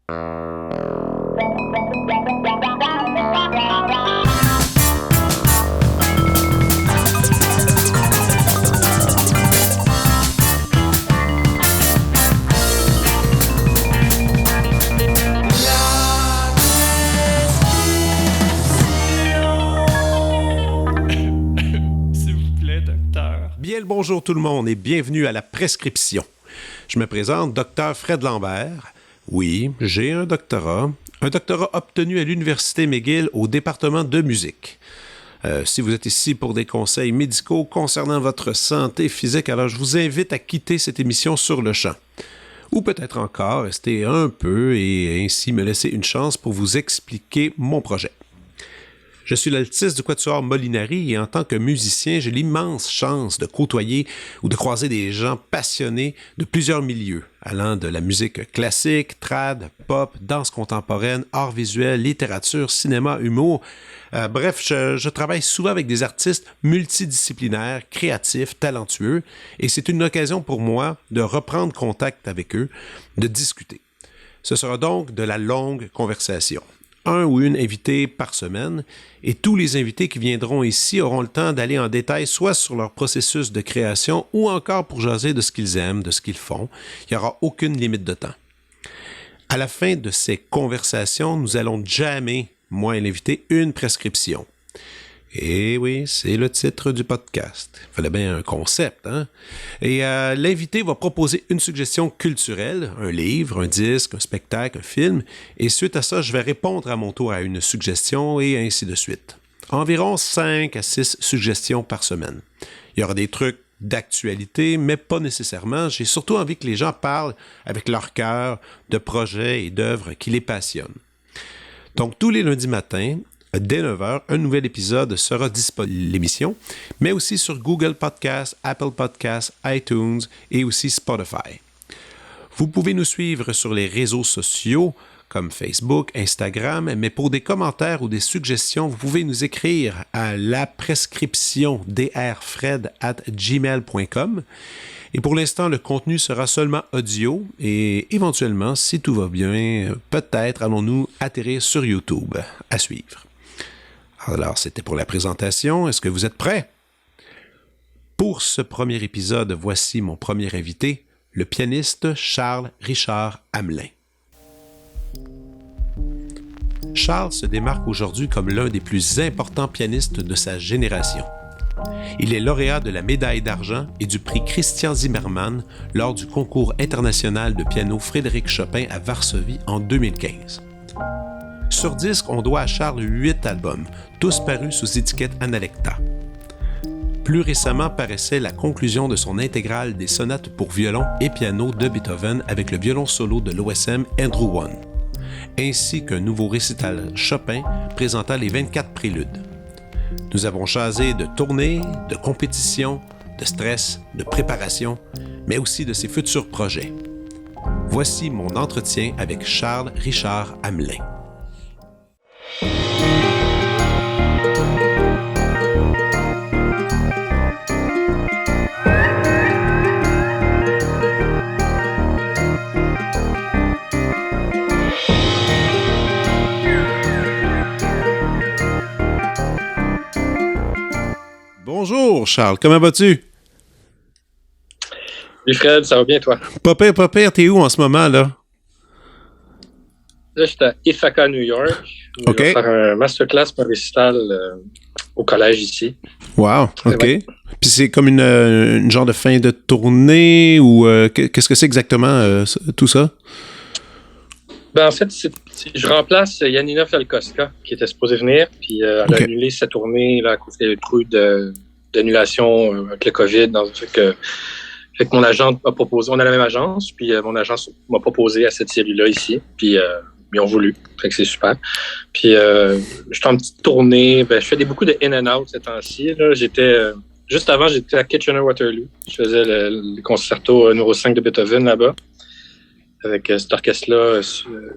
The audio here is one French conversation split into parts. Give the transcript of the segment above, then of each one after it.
Bien le bonjour tout le monde et bienvenue à la prescription. Je me présente, Dr Fred Lambert. Oui, j'ai un doctorat obtenu à l'Université McGill au département de musique. Si vous êtes ici pour des conseils médicaux concernant votre santé physique, alors je vous invite à quitter cette émission sur le champ. Ou peut-être encore rester un peu et ainsi me laisser une chance pour vous expliquer mon projet. Je suis l'altiste du Quatuor Molinari et en tant que musicien, j'ai l'immense chance de côtoyer ou de croiser des gens passionnés de plusieurs milieux, allant de la musique classique, trad, pop, danse contemporaine, art visuel, littérature, cinéma, humour. Bref, je travaille souvent avec des artistes multidisciplinaires, créatifs, talentueux, et c'est une occasion pour moi de reprendre contact avec eux, de discuter. Ce sera donc de la longue conversation. Un ou une invité par semaine, et tous les invités qui viendront ici auront le temps d'aller en détail soit sur leur processus de création ou encore pour jaser de ce qu'ils aiment, de ce qu'ils font. Il n'y aura aucune limite de temps. À la fin de ces conversations, nous allons jamais, moi et l'invité, une prescription. Et oui, c'est le titre du podcast. Il fallait bien un concept, hein? Et l'invité va proposer une suggestion culturelle, un livre, un disque, un spectacle, un film, et suite à ça, je vais répondre à mon tour à une suggestion et ainsi de suite. Environ 5 à 6 suggestions par semaine. Il y aura des trucs d'actualité, mais pas nécessairement. J'ai surtout envie que les gens parlent avec leur cœur de projets et d'œuvres qui les passionnent. Donc, tous les lundis matins, dès 9h, un nouvel épisode sera disponible, l'émission, mais aussi sur Google Podcasts, Apple Podcasts, iTunes et aussi Spotify. Vous pouvez nous suivre sur les réseaux sociaux comme Facebook, Instagram, mais pour des commentaires ou des suggestions, vous pouvez nous écrire à laprescriptiondrfred@gmail.com. Et pour l'instant, le contenu sera seulement audio et éventuellement, si tout va bien, peut-être allons-nous atterrir sur YouTube. À suivre. Alors, c'était pour la présentation. Est-ce que vous êtes prêts? Pour ce premier épisode, voici mon premier invité, le pianiste Charles Richard Hamelin. Charles se démarque aujourd'hui comme l'un des plus importants pianistes de sa génération. Il est lauréat de la médaille d'argent et du prix Christian Zimmermann lors du concours international de piano Frédéric Chopin à Varsovie en 2015. Sur disque, on doit à Charles 8 albums, tous parus sous étiquette Analecta. Plus récemment paraissait la conclusion de son intégrale des sonates pour violon et piano de Beethoven avec le violon solo de l'OSM Andrew One, ainsi qu'un nouveau récital Chopin présentant les 24 préludes. Nous avons jasé de tournées, de compétitions, de stress, de préparation, mais aussi de ses futurs projets. Voici mon entretien avec Charles Richard Hamelin. Bonjour Charles, comment vas-tu? Salut Fred, ça va bien toi? Pas pire, t'es où en ce moment là? Là, je suis à Ithaca, New York. Je vais faire un masterclass pour un récital au collège ici. Wow, OK. Ouais. Puis c'est comme une genre de fin de tournée ou qu'est-ce que c'est exactement tout ça? Ben en fait, je remplace Janina Felkowska qui était supposée venir, puis elle a annulé sa tournée là, à cause des trous d'annulation avec le COVID. Fait que mon agent m'a proposé, on a la même agence, puis mon agence m'a proposé à cette série-là ici, puis ils ont voulu, fait que c'est super. Puis je suis en petite tournée, je fais beaucoup de in and out ces temps-ci. Là. Juste avant, j'étais à Kitchener-Waterloo. Je faisais le concerto numéro 5 de Beethoven là-bas, avec cet orchestre-là,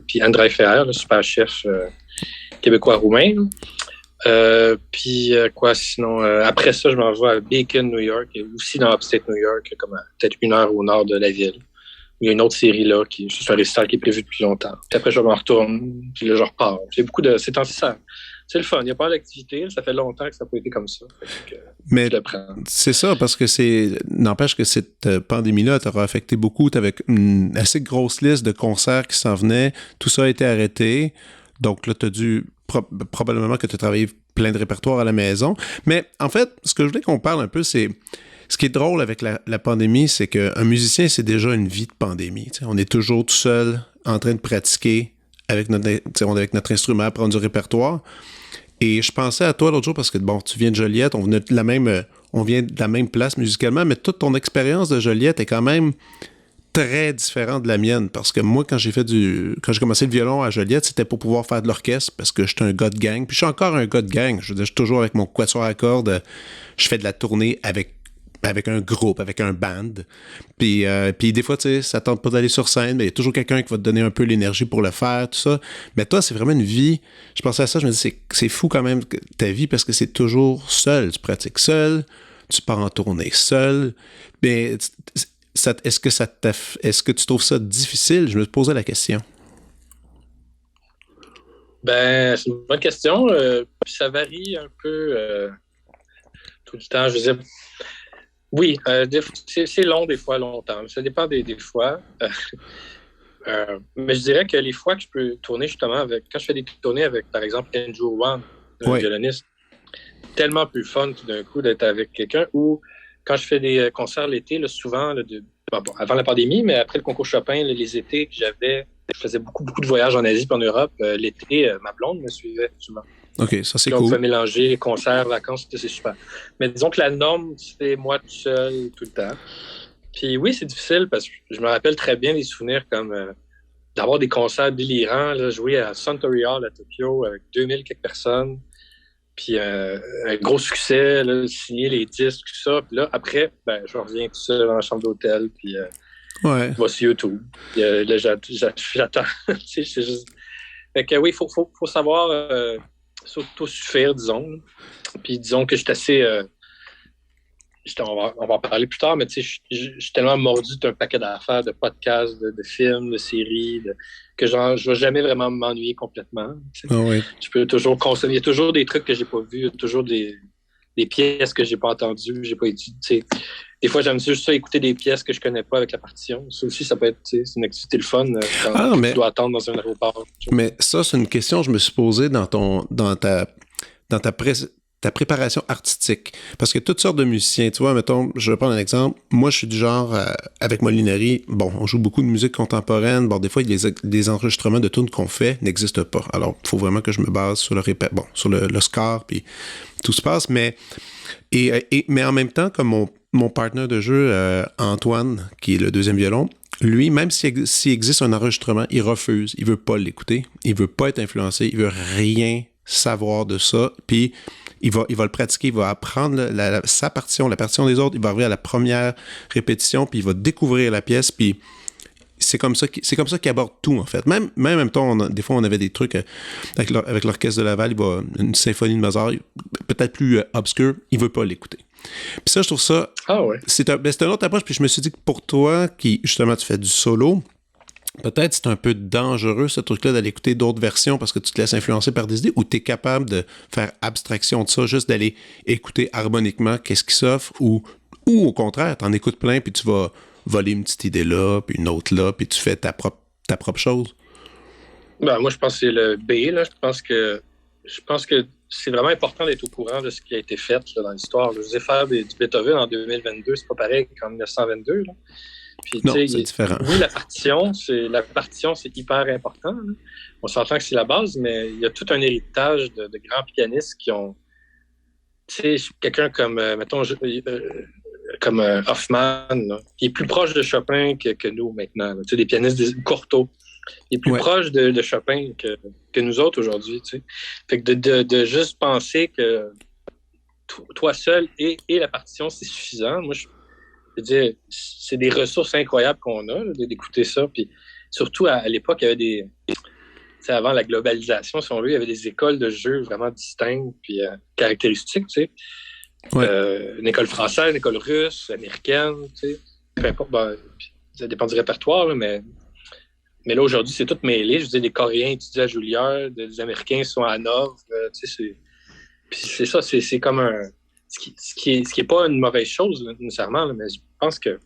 puis Andrei Feher, le super chef québécois-roumain. Puis quoi, sinon, après ça, je m'en vais à Beacon, New York, et aussi dans Upstate New York, comme à peut-être 1 heure au nord de la ville. il y a une autre série là, c'est un récital qui est prévu depuis longtemps. Puis après, je m'en retourne, puis là, je repars. J'ai beaucoup de... C'est ça. C'est le fun. Il n'y a pas d'activité. Ça fait longtemps que ça n'a pas été comme ça. Mais je le prends. C'est ça, parce que n'empêche que cette pandémie-là t'aura affecté beaucoup. Tu avais une assez grosse liste de concerts qui s'en venaient. Tout ça a été arrêté. Donc là, tu as dû... probablement que tu as travaillé plein de répertoires à la maison. Mais en fait, ce que je voulais qu'on parle un peu, c'est... Ce qui est drôle avec la pandémie, c'est qu'un musicien, c'est déjà une vie de pandémie. T'sais, on est toujours tout seul, en train de pratiquer avec notre instrument, prendre du répertoire. Et je pensais à toi l'autre jour parce que, bon, tu viens de Joliette, on vient de la même place musicalement, mais toute ton expérience de Joliette est quand même très différente de la mienne. Parce que moi, quand j'ai commencé le violon à Joliette, c'était pour pouvoir faire de l'orchestre parce que j'étais un gars de gang. Puis je suis encore un gars de gang. Je veux dire, je suis toujours avec mon quatuor à cordes. Je fais de la tournée avec un groupe, avec un band. Puis des fois, tu sais, ça tente pas d'aller sur scène, mais il y a toujours quelqu'un qui va te donner un peu l'énergie pour le faire, tout ça. Mais toi, c'est vraiment une vie. Je pensais à ça, je me dis, c'est fou quand même ta vie parce que c'est toujours seul. Tu pratiques seul, tu pars en tournée seul. Mais est-ce que tu trouves ça difficile? Je me posais la question. Ben, c'est une bonne question. Puis ça varie un peu tout le temps. Je veux dire, oui, c'est long des fois, longtemps. Ça dépend des fois. Mais je dirais que les fois que je peux tourner justement quand je fais des tournées avec, par exemple, Andrew Wan, un violoniste, tellement plus fun tout d'un coup d'être avec quelqu'un, ou quand je fais des concerts l'été, là, souvent, avant la pandémie, mais après le concours Chopin, les étés que j'avais, je faisais beaucoup de voyages en Asie et en Europe. L'été, ma blonde me suivait souvent. OK, ça c'est cool. On peut mélanger concerts, vacances, c'est super. Mais disons que la norme, c'est moi tout seul tout le temps. Puis oui, c'est difficile parce que je me rappelle très bien des souvenirs comme d'avoir des concerts délirants, là, jouer à Suntory Hall à Tokyo avec 2000 quelques personnes. Puis un gros succès, là, signer les disques, tout ça. Puis là, après, je reviens tout seul dans la chambre d'hôtel, puis voici YouTube. Puis, là, j'attends. C'est juste... Fait que oui, il faut savoir s'autosuffire, disons. Puis disons que je suis assez... on va en parler plus tard, mais tu sais, je suis tellement mordu d'un paquet d'affaires, de podcasts, de films, de séries, que genre, je ne vais jamais vraiment m'ennuyer complètement. Je peux toujours consommer. Il y a toujours des trucs que j'ai pas vus, il y a toujours des pièces que j'ai pas entendues, j'ai pas étudiées. Des fois, j'aime juste ça, écouter des pièces que je connais pas avec la partition. Ça aussi, ça peut être c'est une activité le fun quand tu dois attendre dans un aéroport. Mais ça, c'est une question que je me suis posée dans ta préparation artistique. Parce que toutes sortes de musiciens, tu vois, mettons, je vais prendre un exemple. Moi, je suis du genre, avec Molinari, bon, on joue beaucoup de musique contemporaine. Bon, des fois, les enregistrements de tunes qu'on fait n'existent pas. Alors, il faut vraiment que je me base sur sur le score, puis tout se passe. Mais en même temps, comme mon partenaire de jeu, Antoine, qui est le deuxième violon, lui, même s'il existe un enregistrement, il refuse. Il veut pas l'écouter. Il veut pas être influencé. Il veut rien savoir de ça. Puis, il va le pratiquer, il va apprendre sa partition, la partition des autres, il va arriver à la première répétition, puis il va découvrir la pièce, puis c'est comme ça qu'il aborde tout, en fait. Même temps, des fois, on avait des trucs avec l'Orchestre de Laval, une symphonie de Mozart, peut-être plus obscure, il veut pas l'écouter. Puis ça, je trouve ça... Ah ouais. C'est une autre approche, puis je me suis dit que pour toi, qui, justement, tu fais du solo... Peut-être c'est un peu dangereux, ce truc-là, d'aller écouter d'autres versions parce que tu te laisses influencer par des idées, ou tu es capable de faire abstraction de ça, juste d'aller écouter harmoniquement qu'est-ce qui s'offre, ou au contraire, tu en écoutes plein, puis tu vas voler une petite idée là, puis une autre là, puis tu fais ta propre chose? Moi, je pense que c'est le B. Là. Je pense que c'est vraiment important d'être au courant de ce qui a été fait là, dans l'histoire. Je faisais faire du Beethoven en 2022, c'est pas pareil qu'en 1922. Là. Puis, non, c'est différent. Oui, la partition, c'est hyper important. Là. On s'entend que c'est la base, mais il y a tout un héritage de grands pianistes qui ont... Tu sais, quelqu'un comme, mettons, comme Hoffman, là, qui est plus proche de Chopin que nous maintenant. Tu sais, des pianistes Cortot. Il est plus proche de Chopin que nous autres aujourd'hui. Tu sais. Fait que de juste penser que toi seul et la partition, c'est suffisant. Moi, je veux dire, c'est des ressources incroyables qu'on a là, d'écouter ça. Puis surtout, à l'époque, il y avait des... Avant la globalisation, si on veut, il y avait des écoles de jeu vraiment distinctes puis caractéristiques. Tu sais. Une école française, une école russe, américaine, tu sais. Peu importe. ça dépend du répertoire, là, mais là, aujourd'hui, c'est tout mêlé. Je veux dire, des Coréens étudient à Juilliard, des Américains sont à Hanovre. Puis c'est ça, c'est comme un... Ce qui est pas une mauvaise chose, là, nécessairement, là, mais je pense que...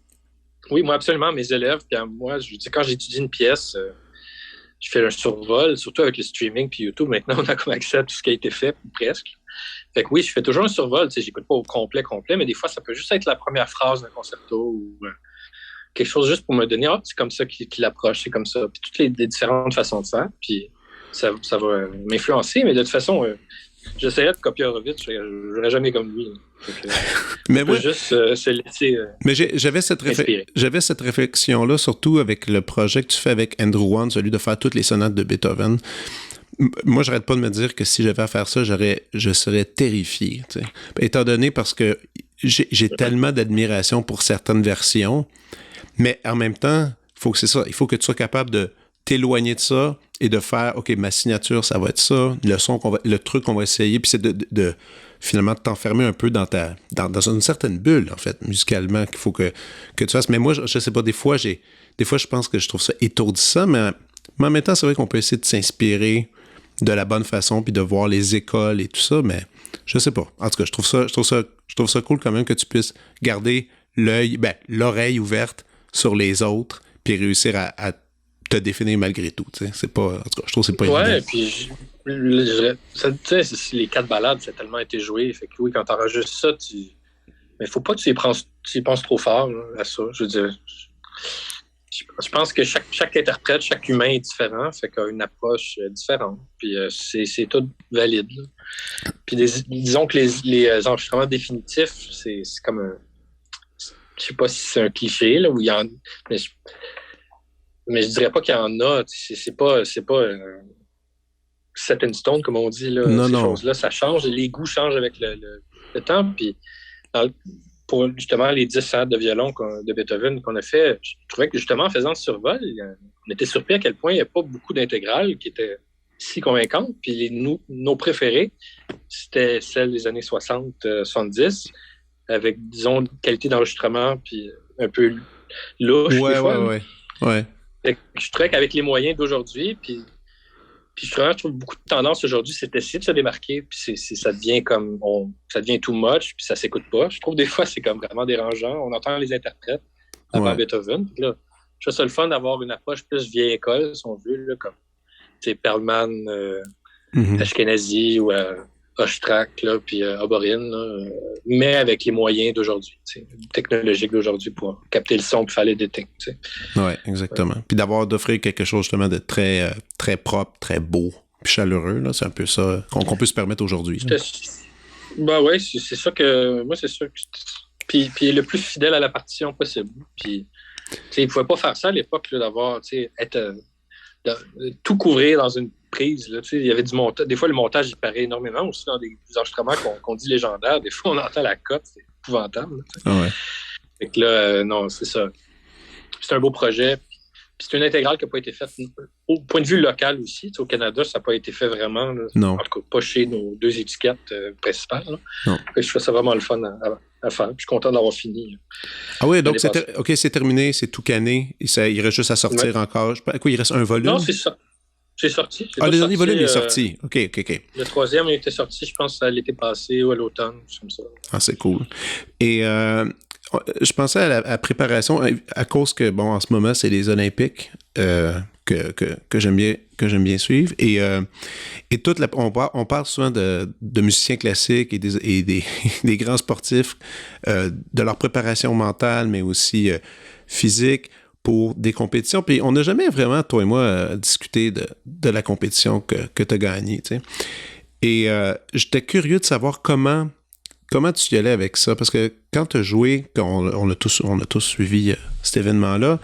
Oui, moi, absolument, mes élèves, puis moi, je dis, quand j'étudie une pièce, je fais un survol, surtout avec le streaming puis YouTube. Maintenant, on a comme accès à tout ce qui a été fait, presque. Fait que oui, je fais toujours un survol. Tu sais, j'écoute pas au complet, mais des fois, ça peut juste être la première phrase d'un concerto ou quelque chose juste pour me donner, c'est comme ça qu'il approche, c'est comme ça. Puis toutes les différentes façons de faire, puis ça va m'influencer, mais de toute façon, j'essaierais de copier Horowitz, je n'aurais jamais comme lui. Mais moi, juste se laisser mais j'avais cette réflexion-là, surtout avec le projet que tu fais avec Andrew Wan, celui de faire toutes les sonates de Beethoven. Moi, j'arrête pas de me dire que si j'avais à faire ça, je serais terrifié. Tu sais. Étant donné parce que j'ai tellement d'admiration pour certaines versions, mais en même temps, il faut que tu sois capable de t'éloigner de ça et de faire, OK, ma signature, ça va être ça, le truc qu'on va essayer, puis c'est de finalement t'enfermer un peu dans une certaine bulle, en fait, musicalement, qu'il faut que tu fasses. Mais moi, je sais pas, des fois, je pense que je trouve ça étourdissant, mais en même temps, c'est vrai qu'on peut essayer de s'inspirer de la bonne façon, puis de voir les écoles et tout ça, mais je sais pas. En tout cas, je trouve ça cool quand même que tu puisses garder l'oreille ouverte sur les autres, puis réussir à te définir malgré tout. Tu sais. C'est pas, en tout cas, je trouve que c'est pas évident. Ouais, puis les 4 ballades, ça a tellement été joué. Fait que oui, quand t'enregistres ça, mais faut pas que tu y penses trop fort là, à ça. Je veux dire, je pense que chaque interprète, chaque humain est différent, fait qu'il y a une approche différente. Puis c'est tout valide. Là. Puis disons que les enregistrements définitifs, c'est comme un... Je sais pas si c'est un cliché, là, où il y en... Mais je dirais pas qu'il y en a. C'est pas set in stone, comme on dit. Là, non, ces non. choses-là, ça change. Les goûts changent avec le temps. Puis pour justement les 10 sonates de violon de Beethoven qu'on a fait, je trouvais que justement en faisant ce survol, on était surpris à quel point il n'y a pas beaucoup d'intégrales qui étaient si convaincantes. Puis nos préférés, c'était celles des années 60-70, avec, disons, une qualité d'enregistrement puis un peu louche des fois. Ouais. Je trouvais qu'avec les moyens d'aujourd'hui, puis je trouve beaucoup de tendance aujourd'hui, c'est d'essayer de se démarquer, puis ça devient ça devient too much, puis ça s'écoute pas. Je trouve des fois, c'est comme vraiment dérangeant. On entend les interprètes avant Beethoven. Puis là, je trouve ça le fun d'avoir une approche plus vieille école, si on veut, là, comme Perlman, Ashkenazi ou Ostrak, là, puis Oborin, là, mais avec les moyens d'aujourd'hui, technologiques d'aujourd'hui pour capter le son et faire les détects. Oui, exactement. Puis d'offrir quelque chose justement de très, très propre, très beau, puis chaleureux, là, c'est un peu ça qu'on peut se permettre aujourd'hui. Ben oui, c'est ça que... Moi, c'est sûr que... Puis le plus fidèle à la partition possible. Puis, ils ne pouvaient pas faire ça à l'époque, là, d'avoir, tout couvrir dans une prise. Là, il y avait du montage. Des fois, le montage, il paraît énormément aussi dans des enregistrements qu'on dit légendaires. Des fois, on entend la cote, c'est épouvantable. Fait que là, non, c'est ça. C'est un beau projet. Puis c'est une intégrale qui n'a pas été faite au point de vue local aussi. Au Canada, ça n'a pas été fait vraiment. Là. Non. En tout cas, pas chez nos 2 étiquettes principales. Là. Non. Je trouve ça vraiment le fun à faire. Je suis content d'avoir fini. Ah oui, donc c'est terminé, c'est tout canné. Il reste juste à sortir encore. Quoi, il reste un volume? Non, c'est ça. C'est sorti. Le dernier volume est sorti. OK. Le 3e, il était sorti, je pense, à l'été passé ou à l'automne, comme ça. Ah, c'est cool. Et je pensais à la préparation, à cause que, bon, en ce moment, c'est les Olympiques que j'aime bien suivre. Et on parle souvent de musiciens classiques et des grands sportifs, de leur préparation mentale, mais aussi physique, pour des compétitions. Puis on n'a jamais vraiment, toi et moi, discuté de la compétition que tu as gagnée, tu sais. Et j'étais curieux de savoir comment tu y allais avec ça, parce que quand tu as joué, on a tous suivi cet événement-là,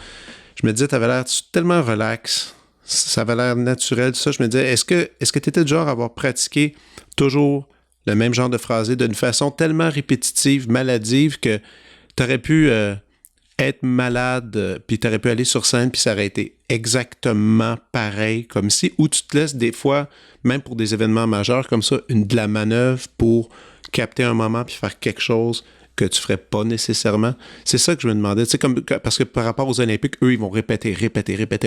je me disais, tu avais l'air tellement relax, ça avait l'air naturel, tout ça. Je me disais, est-ce que tu étais du genre à avoir pratiqué toujours le même genre de phrasé d'une façon tellement répétitive, maladive, que tu aurais pu... être malade, puis tu aurais pu aller sur scène, puis ça aurait été exactement pareil, comme si, ou tu te laisses des fois, même pour des événements majeurs comme ça, de la manœuvre pour capter un moment, puis faire quelque chose que tu ferais pas nécessairement? C'est ça que je me demandais. Tu sais, parce que par rapport aux Olympiques, eux, ils vont répéter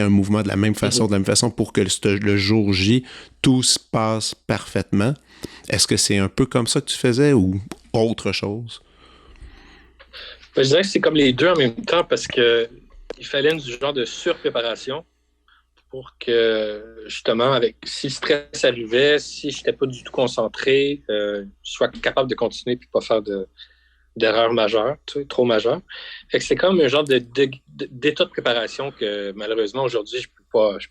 un mouvement de la même façon pour que le jour J, tout se passe parfaitement. Est-ce que c'est un peu comme ça que tu faisais ou autre chose? Je dirais que c'est comme les deux en même temps parce que il fallait du genre de surpréparation pour que, justement, si le stress arrivait, si je n'étais pas du tout concentré, je sois capable de continuer et pas faire d'erreurs majeures, tu sais, trop majeures. Fait que c'est comme un genre d'état de préparation que, malheureusement, aujourd'hui, je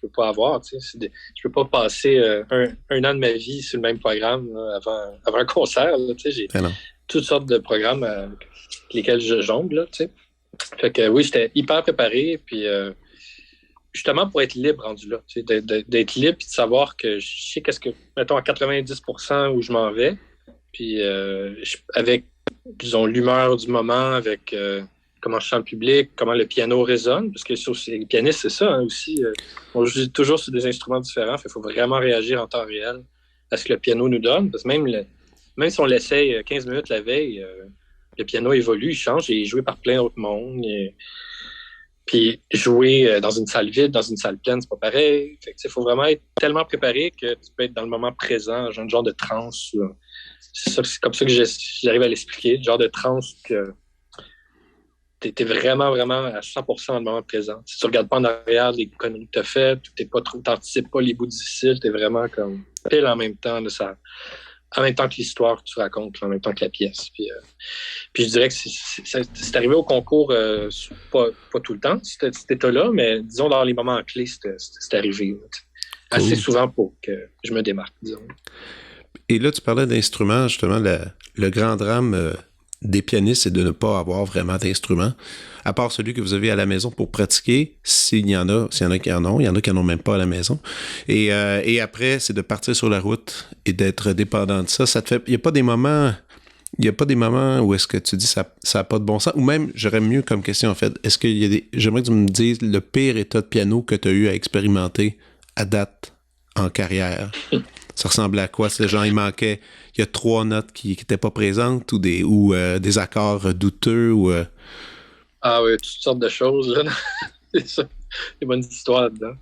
peux pas avoir. Tu sais. Je peux pas passer un an de ma vie sur le même programme là, avant un concert. Là, tu sais. J'ai toutes sortes de programmes avec lesquels je jongle. Là, tu sais. Fait que oui, j'étais hyper préparé. Puis justement pour être libre rendu là, tu sais, d'être libre et de savoir que je sais mettons, à 90% où je m'en vais. Puis avec, disons, l'humeur du moment, avec comment je sens le public, comment le piano résonne, parce que les pianistes, c'est ça hein, aussi. On joue toujours sur des instruments différents. Il faut vraiment réagir en temps réel à ce que le piano nous donne. Parce que même si on l'essaye 15 minutes la veille, le piano évolue, il change et est joué par plein d'autres mondes. Puis jouer dans une salle vide, dans une salle pleine, c'est pas pareil. Il faut vraiment être tellement préparé que tu peux être dans le moment présent, un genre de transe. C'est comme ça que j'arrive à l'expliquer, le genre de transe que t'es vraiment, vraiment à 100% dans le moment présent. Si tu regardes pas en arrière les conneries que t'as faites, t'anticipes pas les bouts difficiles, t'es vraiment comme pile en même temps, là, en même temps que l'histoire que tu racontes, en même temps que la pièce. Puis je dirais que c'est arrivé au concours, pas tout le temps, cet état-là, mais disons dans les moments clés, c'est arrivé. Assez souvent pour que je me démarque, disons. Et là, tu parlais d'instruments, justement, le grand drame des pianistes, c'est de ne pas avoir vraiment d'instruments, à part celui que vous avez à la maison pour pratiquer, s'il y en a qui en ont, il y en a qui n'en ont même pas à la maison. Et après, c'est de partir sur la route et d'être dépendant de ça. Ça te fait... Il n'y a pas des moments où est-ce que tu dis ça n'a pas de bon sens? Ou même, j'aurais mieux comme question, en fait, est-ce qu'il y a j'aimerais que tu me dises le pire état de piano que tu as eu à expérimenter à date en carrière? Ça ressemblait à quoi? C'est genre, il y a 3 notes qui n'étaient pas présentes ou des accords douteux ou... Ah oui, toutes sortes de choses, là. C'est ça. Il y a une bonne histoire là-dedans.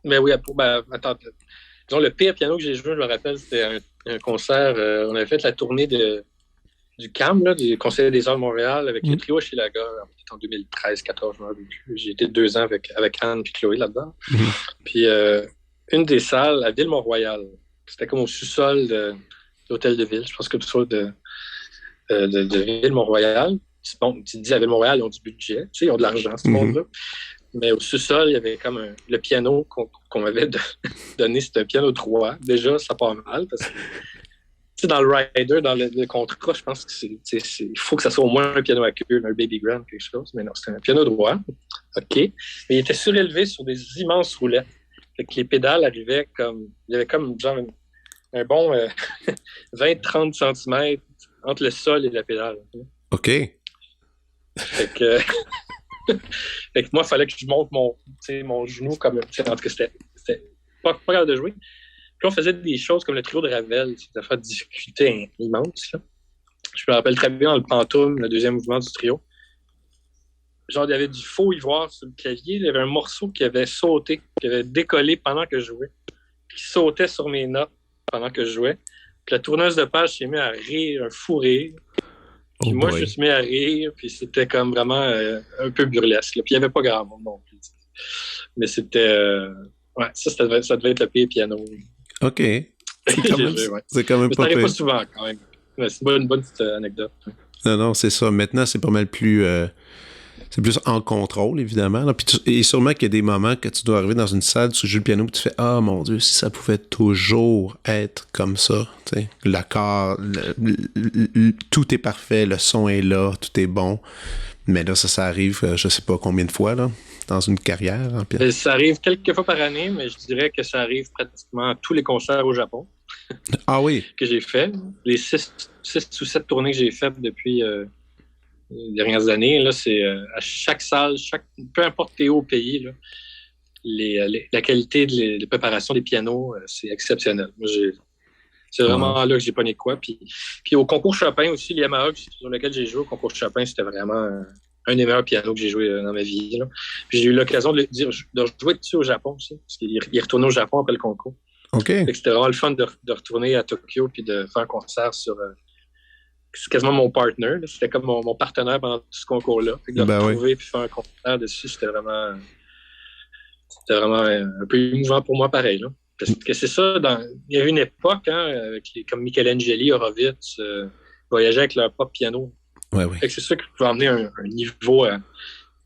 Mais oui, attends. Disons, le pire piano que j'ai joué, je me rappelle, c'était un concert. On avait fait la tournée du CAM, là, du Conseil des Arts de Montréal, avec le trio Chilaga, en 2013-14, je me rappelle plus. J'ai été 2 ans avec Anne et Chloé là-dedans. Puis une des salles à Ville-Mont-Royal. C'était comme au sous-sol de l'hôtel de ville. Je pense que tout ça de Ville-Mont-Royal. Bon, tu te dis à Ville-Mont-Royal, ils ont du budget. Tu sais, ils ont de l'argent, ce monde-là. Mais au sous-sol, il y avait comme le piano qu'on m'avait donné. C'était un piano droit. Déjà, ça part mal parce que tu sais, dans le rider, dans le contrat, je pense que il faut que ça soit au moins un piano à queue, un baby grand, quelque chose. Mais non, c'était un piano droit. OK. Mais il était surélevé sur des immenses roulettes. Fait que les pédales arrivaient comme... Il y avait comme genre un bon 20-30 cm entre le sol et la pédale. OK. Fait que moi, il fallait que je monte mon genou comme... En tout cas, c'était pas grave de jouer. Puis on faisait des choses comme le trio de Ravel. Ça fait une difficulté immense. Là. Je me rappelle très bien dans le Pantoum, le deuxième mouvement du trio. Genre, il y avait du faux ivoire sur le clavier. Il y avait un morceau qui avait sauté, qui avait décollé pendant que je jouais. Qui sautait sur mes notes pendant que je jouais. Puis la tourneuse de page s'est mise à rire, un fou rire. Puis moi, je me suis mis à rire. Puis c'était comme vraiment un peu burlesque. Là. Puis il n'y avait pas grand monde non plus. Mais c'était... ouais, ça devait être le pire piano. OK. C'est quand même mais pas ça pire. n'arrive pas souvent, quand même. Mais c'est une bonne petite anecdote. Non, c'est ça. Maintenant, c'est pas mal plus... c'est plus en contrôle, évidemment. Là. Puis et sûrement qu'il y a des moments que tu dois arriver dans une salle, tu joues le piano, puis tu fais « Ah, mon Dieu, si ça pouvait toujours être comme ça. » L'accord, tout est parfait, le son est là, tout est bon. Mais là, ça arrive, je sais pas combien de fois, là, dans une carrière. En ça arrive quelques fois par année, mais je dirais que ça arrive pratiquement à tous les concerts au Japon. Ah oui? Que j'ai fait. Les 6 ou 7 tournées que j'ai faites depuis les dernières années, là, c'est à chaque salle, peu importe t'es au pays, là, la qualité de préparation des pianos, c'est exceptionnel. Moi, C'est vraiment là que j'ai pogné de quoi. Puis au concours Chopin aussi, le Yamaha sur lequel j'ai joué au concours Chopin, c'était vraiment un des meilleurs pianos que j'ai joué dans ma vie. Là. Puis j'ai eu l'occasion de jouer dessus au Japon aussi, parce qu'il est retourné au Japon après le concours. OK. Fait que c'était vraiment le fun de retourner à Tokyo puis de faire un concert sur... c'est quasiment mon partner. Là. C'était comme mon partenaire pendant tout ce concours-là. Fait que de le retrouver puis faire un concert dessus, c'était vraiment un peu émouvant pour moi pareil. Là. Parce que c'est ça, il y a eu une époque, avec comme Michelangelo, Horowitz, voyageaient avec leur propre piano. Ouais. Fait que c'est ça qui peut amener un niveau,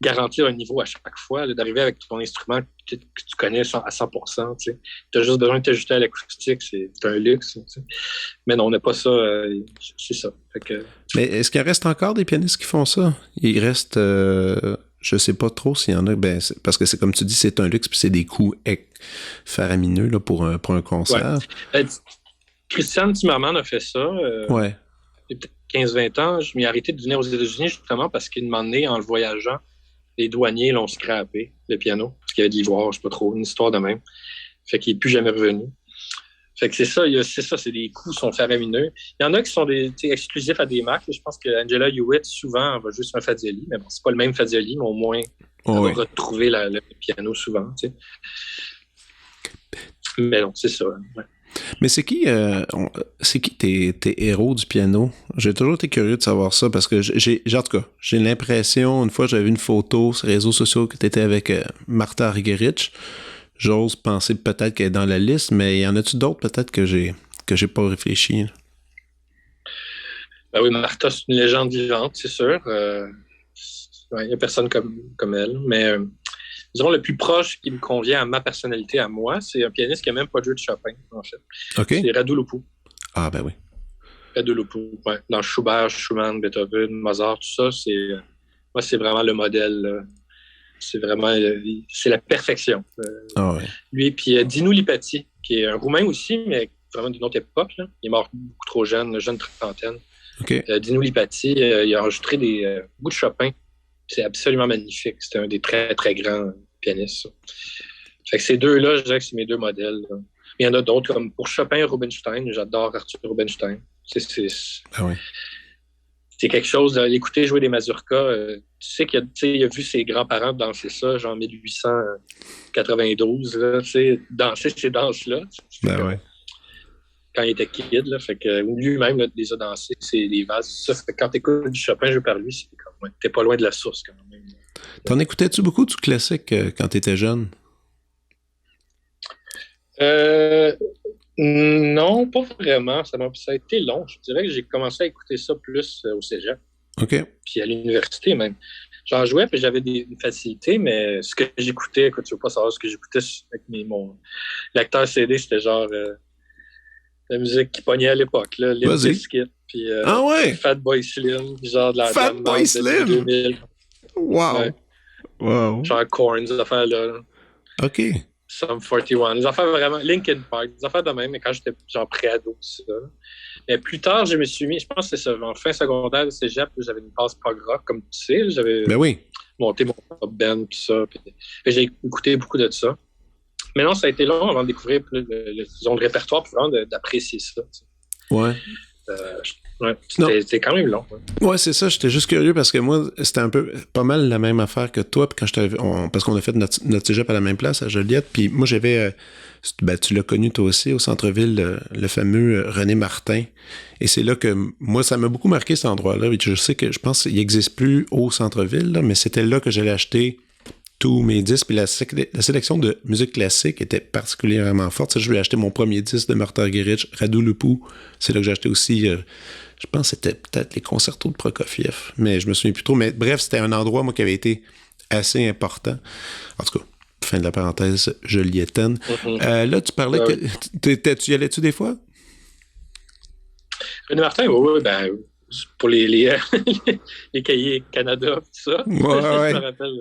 garantir un niveau à chaque fois, là, d'arriver avec ton instrument que tu connais à 100%. Tu as juste besoin de t'ajuster à l'acoustique, c'est un luxe. T'sais. Mais non, on n'a pas ça, c'est ça. Fait que... Mais est-ce qu'il reste encore des pianistes qui font ça? Il reste... je sais pas trop s'il y en a, parce que c'est comme tu dis, c'est un luxe puis c'est des coûts faramineux là, pour un concert. Ouais. Christian Timmerman a fait ça. Ouais. Il y a peut-être 15-20 ans. Je m'y ai arrêté de venir aux États-Unis justement parce qu'il demandait, en le voyageant, les douaniers l'ont scrappé, le piano, parce qu'il y avait de l'ivoire, je sais pas trop, une histoire de même. Fait qu'il n'est plus jamais revenu. Fait que c'est ça, c'est des coûts sont faramineux. Il y en a qui sont exclusifs à des marques. Je pense que Angela Hewitt, souvent, va juste un Fazioli, mais bon, c'est pas le même Fazioli, mais au moins, on va retrouver le piano souvent, tu sais. Mais non, c'est ça. Ouais. Mais c'est qui tes héros du piano? J'ai toujours été curieux de savoir ça parce que en tout cas, j'ai l'impression, une fois j'avais vu une photo sur les réseaux sociaux que tu étais avec Martha Argerich. J'ose penser peut-être qu'elle est dans la liste, mais y en a-tu d'autres peut-être que j'ai pas réfléchi? Ben oui, Martha, c'est une légende vivante, c'est sûr. Il n'y a personne comme elle, mais disons, le plus proche qui me convient à ma personnalité, à moi, c'est un pianiste qui n'a même pas joué de Chopin, en fait. Okay. C'est Radu Lupu. Ah, ben oui. Radu Lupu, ouais. Dans Schubert, Schumann, Beethoven, Mozart, tout ça, c'est vraiment le modèle. C'est vraiment, c'est la perfection. Ouais. Lui, puis Dinu Lipati, qui est un Roumain aussi, mais vraiment d'une autre époque. Là. Il est mort beaucoup trop jeune trentaine. Okay. Dinu Lipati, il a enregistré des bouts de Chopin. C'est absolument magnifique. C'est un des très, très grands pianistes. Ça. Fait que ces deux-là, je dirais que c'est mes deux modèles. Là. Il y en a d'autres, comme pour Chopin et Rubinstein. J'adore Arthur Rubinstein. Ah oui. C'est quelque chose d'écouter jouer des mazurkas. Tu sais qu'il a vu ses grands-parents danser ça, genre 1892, là, danser ces danses-là. Ben ouais. Quand il était kid, là, fait que lui-même là, les a dansés, c'est les vases. Ça fait que quand tu écoutes du Chopin joué par lui, c'est comme t'es pas loin de la source quand même. T'en écoutais-tu beaucoup du classique quand t'étais jeune? Non, pas vraiment. Ça a été long. Je dirais que j'ai commencé à écouter ça plus au cégep. OK. Puis à l'université même. J'en jouais, puis j'avais une facilité, mais ce que j'écoutais, écoute, tu veux pas savoir ce que j'écoutais avec mon lecteur CD, c'était genre la musique qui pognait à l'époque, là, Limp Bizkit, puis Fatboy Slim, genre de la Fatboy Slim? 2000. Wow! Ouais. Wow! Genre Korn, ces affaires-là. OK. Sum 41, des affaires vraiment... Linkin Park, des affaires de même, mais quand j'étais genre pré-ado, ça. Mais plus tard, je me suis mis, je pense que c'est ça, en fin secondaire de cégep, j'avais une passe prog rock, comme tu sais, j'avais monté mon band, tout ça, puis j'ai écouté beaucoup de ça. Mais non, ça a été long avant de découvrir le répertoire, puis vraiment d'apprécier ça. T'sais. Ouais. C'était quand même long. Ouais, c'est ça. J'étais juste curieux parce que moi, c'était un peu pas mal la même affaire que toi. Puis quand parce qu'on a fait notre cégep à la même place, à Joliette. Puis moi, j'avais... tu l'as connu toi aussi, au centre-ville, le fameux René Martin. Et c'est là que... Moi, ça m'a beaucoup marqué cet endroit-là. Je sais que je pense qu'il n'existe plus au centre-ville, là, mais c'était là que j'allais acheter tous mes disques. Puis la sélection de musique classique était particulièrement forte. Je voulais acheter mon premier disque de Martha Argerich, Radu Lupu. C'est là que j'ai acheté aussi... je pense que c'était peut-être les concertos de Prokofiev, mais je me souviens plus trop. Mais bref, c'était un endroit, moi, qui avait été assez important. En tout cas, fin de la parenthèse, Jolietaine. Là, tu parlais que... Tu y allais-tu des fois? René Martin, oui, ben, pour les cahiers Canada, tout ça. Ouais. Je me rappelle.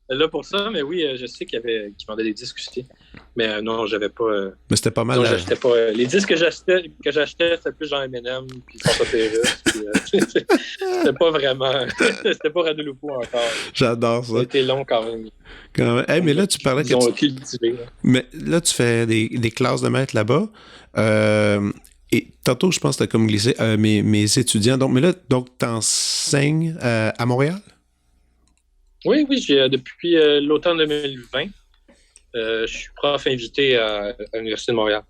Là, pour ça, mais oui, je sais qu'ils vendaient des disques aussi. Mais non, j'avais pas... mais c'était pas mal. Non, j'achetais pas... les disques que j'achetais, c'était plus genre M&M, puis François Pérusse. C'était pas vraiment... C'était pas Radu Lupu encore. J'adore ça. C'était long quand même. Hey, mais là, tu parlais que... cultivé, là. Mais là, tu fais des classes de maître là-bas. Et tantôt, je pense que tu as comme glissé mes étudiants. Donc, mais là, donc, tu enseignes à Montréal? Oui, depuis l'automne 2020, je suis prof invité à l'Université de Montréal.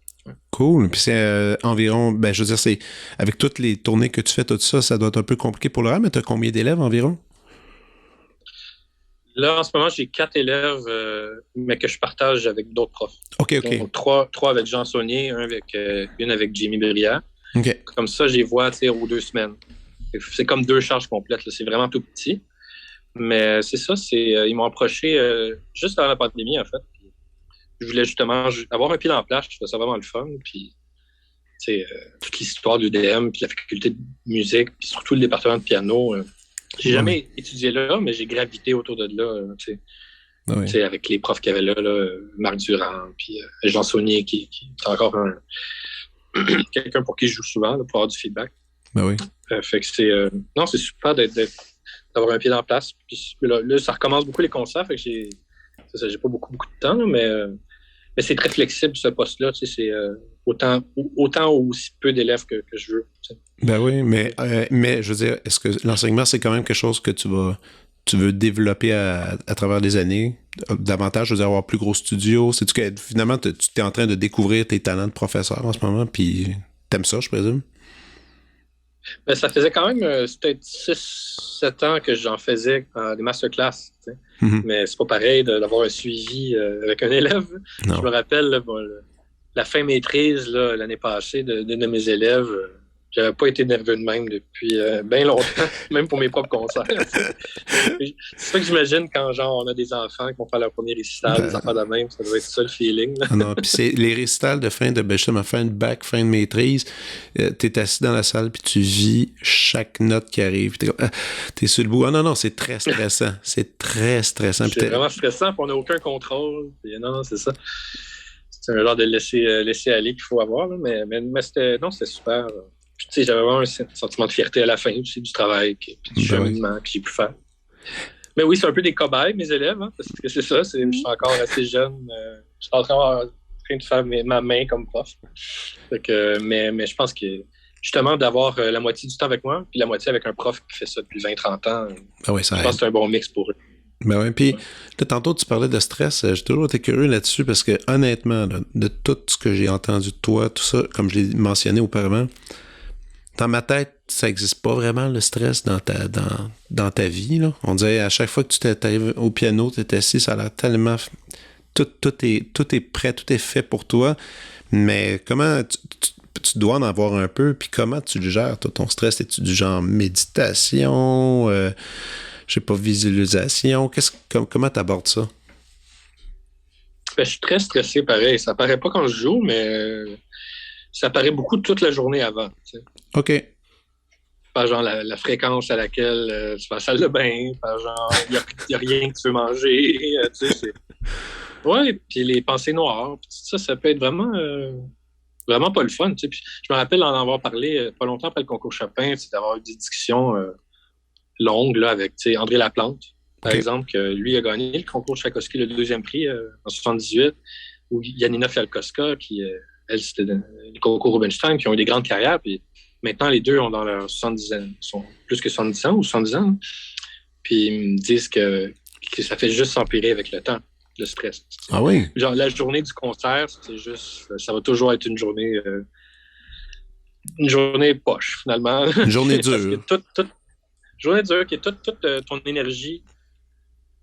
Cool. Puis c'est environ, ben, je veux dire, c'est avec toutes les tournées que tu fais, tout ça, ça doit être un peu compliqué pour le reste, mais tu as combien d'élèves environ? Là, en ce moment, j'ai 4 élèves, mais que je partage avec d'autres profs. OK. Donc, trois avec Jean Saunier, une avec Jimmy Briard. OK. Comme ça, je les vois aux 2 semaines. C'est comme 2 charges complètes. Là. C'est vraiment tout petit. Mais c'est ça, ils m'ont approché juste avant la pandémie, en fait. Je voulais justement avoir un pied dans la place. Je trouvais ça vraiment le fun. Puis, toute l'histoire de l'UDM, puis la faculté de musique, puis surtout le département de piano. J'ai jamais étudié là, mais j'ai gravité autour de là, avec les profs qu'il y avait là, Marc Durand, puis Jean Saunier, qui est encore quelqu'un pour qui je joue souvent, là, pour avoir du feedback. Ben oui. Fait que c'est super d'avoir un pied dans la place. Puis là, ça recommence beaucoup les concerts, fait que j'ai pas beaucoup de temps, là, mais c'est très flexible, ce poste-là. C'est autant ou aussi peu d'élèves que je veux. T'sais. Ben oui, mais je veux dire, est-ce que l'enseignement, c'est quand même quelque chose que tu veux développer à travers les années? Davantage, je veux dire, avoir plus gros studio? C'est-tu que finalement, tu es en train de découvrir tes talents de professeur en ce moment, puis t'aimes ça, je présume? Ben, ça faisait quand même peut-être 6-7 ans que j'en faisais des masterclass. Mm-hmm. Mais c'est pas pareil d'avoir un suivi avec un élève. Non. Je me rappelle la fin maîtrise l'année passée d'une de mes élèves. J'avais pas été nerveux de même depuis bien longtemps, même pour mes propres concerts. C'est ça que j'imagine quand on a des enfants qui vont faire leur premier récital, des enfants de même, ça doit être ça le feeling. Non, puis c'est les récitals de justement fin de bac, fin de maîtrise, t'es assis dans la salle puis tu vis chaque note qui arrive. T'es sur le bout. Ah non, c'est très stressant. C'est très stressant. C'est vraiment stressant, puis on n'a aucun contrôle. Puis, non, c'est ça. C'est un genre de laisser aller qu'il faut avoir, là, mais c'était super. Puis, j'avais vraiment un sentiment de fierté à la fin aussi du travail, puis du cheminement que j'ai pu faire. Mais oui, c'est un peu des cobayes, mes élèves, parce que c'est ça, je suis encore assez jeune. Je suis en train de faire ma main comme prof. Mais je pense que, justement, d'avoir la moitié du temps avec moi, puis la moitié avec un prof qui fait ça depuis 20-30 ans, je pense que c'est un bon mix pour eux. Ben oui, puis là, tantôt, tu parlais de stress. J'ai toujours été curieux là-dessus parce que, honnêtement, là, de tout ce que j'ai entendu de toi, tout ça, comme je l'ai mentionné auparavant, dans ma tête, ça n'existe pas vraiment le stress dans ta vie. Là. On dirait à chaque fois que tu t'arrives au piano, tu es assis, ça a l'air tellement... Tout est prêt, tout est fait pour toi. Mais comment tu dois en avoir un peu, puis comment tu le gères, toi, ton stress? Es-tu du genre méditation, je sais pas, visualisation? Comment tu abordes ça? Ben, je suis très stressé, pareil. Ça paraît pas quand je joue, mais... ça paraît beaucoup toute la journée avant. Tu sais. OK. Par genre la fréquence à laquelle tu vas à la salle de bain, par genre il n'y a rien que tu veux manger. Tu sais, ouais, puis les pensées noires. Ça peut être vraiment pas le fun. Tu sais. Puis, je me rappelle d'en avoir parlé pas longtemps après le concours Chopin, d'avoir eu des discussions longues là, avec André Laplante, par exemple, que lui a gagné le concours Tchaïkovski, le 2e prix en 78, ou Janina Fialkowska, qui... elle, c'était le concours Rubinstein, qui ont eu des grandes carrières. Puis maintenant, les deux ont dans leurs 70 ans, sont plus que 70 ans ou 70 ans. Puis ils me disent que ça fait juste s'empirer avec le temps, le stress. Ah oui? Genre, la journée du concert, c'est juste... ça va toujours être une journée poche, finalement. Une journée dure. Journée dure, qui est toute ton énergie...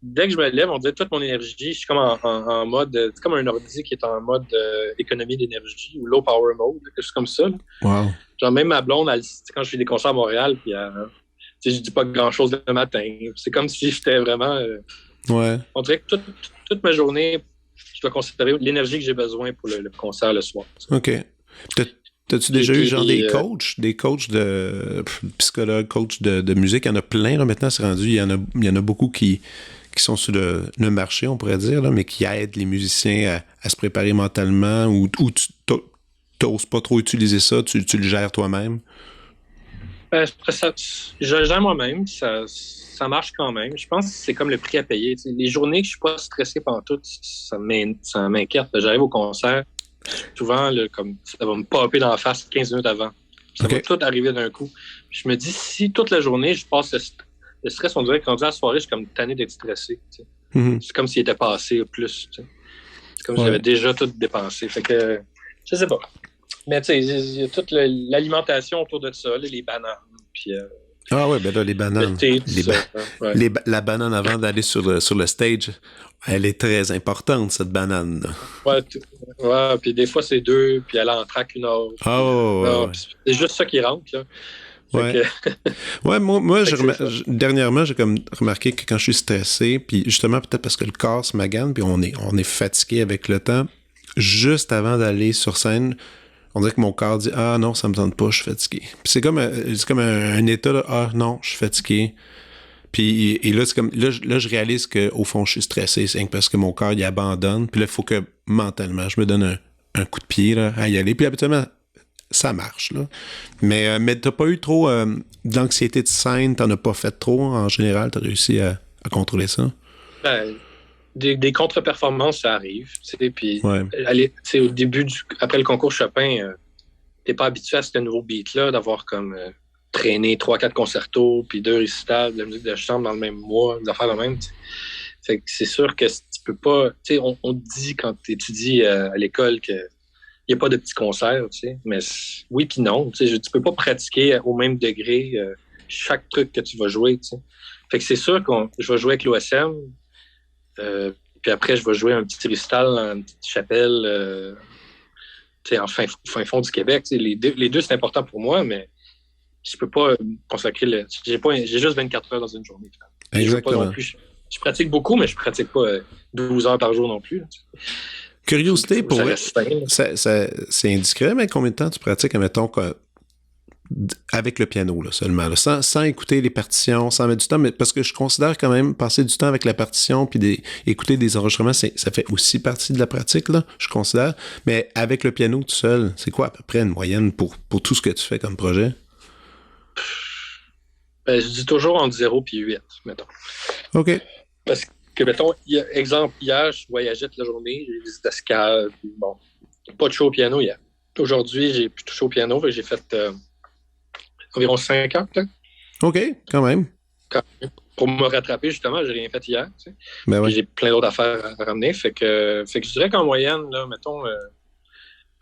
Dès que je me lève, on dirait toute mon énergie, je suis comme en mode... C'est comme un ordi qui est en mode économie d'énergie ou low power mode, quelque chose comme ça. Là. Wow. Genre même ma blonde, quand je fais des concerts à Montréal, puis je dis pas grand-chose le matin. C'est comme si j'étais vraiment... ouais. On dirait que toute ma journée, je dois considérer l'énergie que j'ai besoin pour le concert le soir. Ça. OK. T'as-tu déjà eu genre des coachs de psychologues, coachs de musique? Il y en a plein, là, maintenant, c'est rendu. Il y en a beaucoup qui sont sur le marché, on pourrait dire, là, mais qui aident les musiciens à se préparer mentalement ou tu n'oses pas trop utiliser ça, tu le gères toi-même? Je gère moi-même, ça marche quand même. Je pense que c'est comme le prix à payer. T'sais. Les journées que je suis pas stressé pendant tout, ça m'inquiète. J'arrive au concert, souvent, là, comme ça va me popper dans la face 15 minutes avant. Ça va tout arriver d'un coup. Puis je me dis, si toute la journée, je passe le stress, on dirait que rendu à la soirée, je suis comme tanné d'être stressé. Tu sais. C'est comme s'il était passé plus. Tu sais. C'est comme si j'avais déjà tout dépensé. Fait que, je sais pas. Mais tu sais, il y a toute l'alimentation autour de ça, là, les bananes. Puis, ah ouais, ben là, les bananes. La banane avant d'aller sur le stage, elle est très importante, cette banane. Ouais, puis des fois, c'est 2, puis elle en traque une autre. Oh! C'est juste ça qui rentre, là. Ouais. Ouais, moi dernièrement, j'ai comme remarqué que quand je suis stressé, puis justement, peut-être parce que le corps se magane, puis on est fatigué avec le temps, juste avant d'aller sur scène, on dirait que mon corps dit « Ah non, ça me tente pas, je suis fatigué. » Puis c'est comme un état, là, « Ah non, je suis fatigué. » Puis et là, c'est comme là, je réalise qu'au fond, je suis stressé, c'est parce que mon corps, il abandonne. Puis là, il faut que mentalement, je me donne un coup de pied là, à y aller. Puis habituellement, ça marche, là. Mais t'as pas eu trop d'anxiété de scène, t'en as pas fait trop en général, t'as réussi à contrôler ça? Ben, des contre-performances, ça arrive. Puis au début, après le concours Chopin, t'es pas habitué à ce nouveau beat-là, d'avoir comme traîné 3-4 concertos, puis 2 récitals, de la musique de chambre dans le même mois, des affaires de même. T'sais. Fait que c'est sûr que tu peux pas... Tu sais, on te dit quand tu étudies à l'école que il n'y a pas de petits concerts, tu sais, mais oui puis non. Tu sais, tu peux pas pratiquer au même degré chaque truc que tu vas jouer, tu sais. Fait que c'est sûr que je vais jouer avec l'OSM, puis après, je vais jouer un petit récital dans une petite chapelle, tu sais, en fin fond du Québec. Tu sais, les deux, c'est important pour moi, mais je peux pas consacrer j'ai juste 24 heures dans une journée. Exactement. Pas non plus. Je pratique beaucoup, mais je pratique pas 12 heures par jour non plus. Curiosité, pour vrai, c'est indiscret, mais combien de temps tu pratiques, admettons, avec le piano là, seulement, là, sans écouter les partitions, sans mettre du temps, mais parce que je considère quand même passer du temps avec la partition puis écouter des enregistrements, ça fait aussi partie de la pratique, là, je considère. Mais avec le piano tout seul, c'est quoi à peu près une moyenne pour tout ce que tu fais comme projet? Ben, je dis toujours entre 0 et 8, mettons. OK. Parce que, mettons, exemple, hier, je voyageais toute la journée, j'ai visité escale, puis bon, pas de show au piano hier. Aujourd'hui, j'ai pu toucher au piano, j'ai fait environ 5 ans, peut-être. OK, quand même. Pour me rattraper, justement, j'ai rien fait hier, tu sais. Ben ouais. J'ai plein d'autres affaires à ramener, fait que je dirais qu'en moyenne, là, mettons,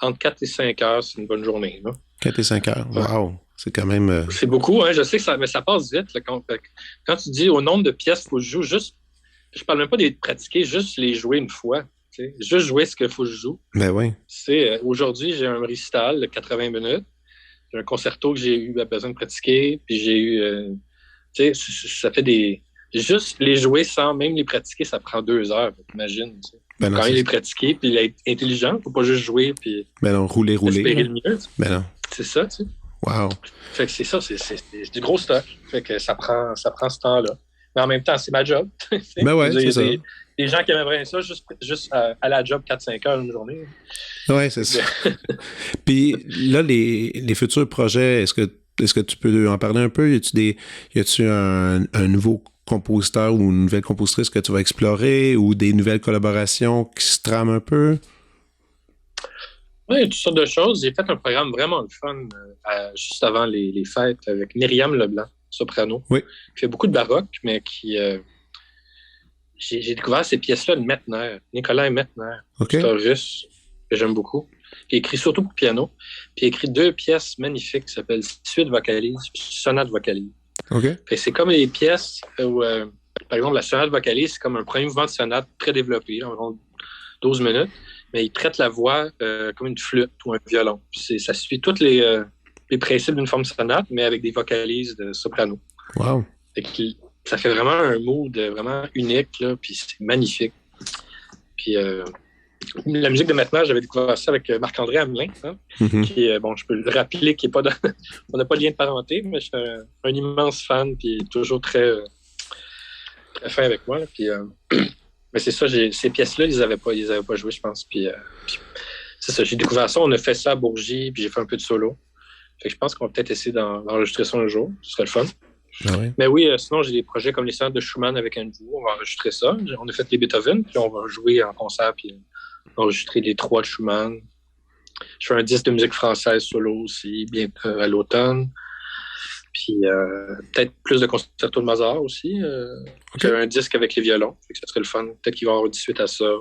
entre 4 et 5 heures, c'est une bonne journée, là. 4 et 5 heures, wow! C'est quand même... C'est beaucoup, hein, je sais que mais ça passe vite, là, quand tu dis au nombre de pièces qu'il faut que je joue, juste... Je parle même pas de pratiquer, juste les jouer une fois. T'sais. Juste jouer ce qu'il faut que je joue. Ben oui. Aujourd'hui, j'ai un récital de 80 minutes. J'ai un concerto que j'ai eu besoin de pratiquer. Puis j'ai eu... ça fait des... Juste les jouer sans même les pratiquer, ça prend 2 heures. Imagine. Ben non, quand il les pratiquer, puis il est intelligent, faut pas juste jouer. Puis ben non, rouler. Espérer le mieux. Ben non. C'est ça, tu sais. Wow. Fait que c'est ça, c'est du gros stock. Fait que ça prend ce temps-là. Mais en même temps, c'est ma job. Ben ouais, c'est ça. Des gens qui aimeraient ça, juste à la job 4-5 heures une journée. Ouais, c'est ça. Puis là, les futurs projets, est-ce que tu peux en parler un peu? Y a-tu un nouveau compositeur ou une nouvelle compositrice que tu vas explorer ou des nouvelles collaborations qui se trament un peu? Oui, toutes sortes de choses. J'ai fait un programme vraiment le fun juste avant les fêtes avec Myriam Leblanc, soprano, oui. Qui fait beaucoup de baroque, mais qui... j'ai découvert ces pièces-là de Mettner, Nicolas Mettner, okay. C'est un russe que j'aime beaucoup. Il écrit surtout pour piano. Puis il écrit 2 pièces magnifiques qui s'appellent Suite vocalise et Sonate vocalise. Okay. C'est comme les pièces où, par exemple, la sonate vocalise, c'est comme un premier mouvement de sonate très développé, environ 12 minutes, mais il traite la voix comme une flûte ou un violon. Ça suit tous les principes d'une forme de sonate, mais avec des vocalises de soprano. Wow. Ça fait vraiment un mood vraiment unique, là, puis c'est magnifique. Puis la musique de maintenant, j'avais découvert ça avec Marc-André Hamelin, hein, qui est, bon, je peux le rappeler, qui est pas on n'a pas de lien de parenté, mais je suis un immense fan, puis toujours très, très fin avec moi. Là, puis, mais c'est ça, ces pièces-là, ils avaient pas joué, je pense. Puis c'est ça, j'ai découvert ça, on a fait ça à Bourgie, puis j'ai fait un peu de solo. Fait que je pense qu'on va peut-être essayer d'enregistrer ça un jour, ce serait le fun. Ah oui. Mais oui, sinon, j'ai des projets comme les sonates de Schumann avec Andrew. On va enregistrer ça. On a fait les Beethoven, puis on va jouer en concert, puis enregistrer les 3 de Schumann. Je fais un disque de musique française solo aussi, bien à l'automne. Puis peut-être plus de concertos de Mozart aussi. OK. J'ai un disque avec les violons, fait que ça serait le fun. Peut-être qu'il va y avoir une suite à ça.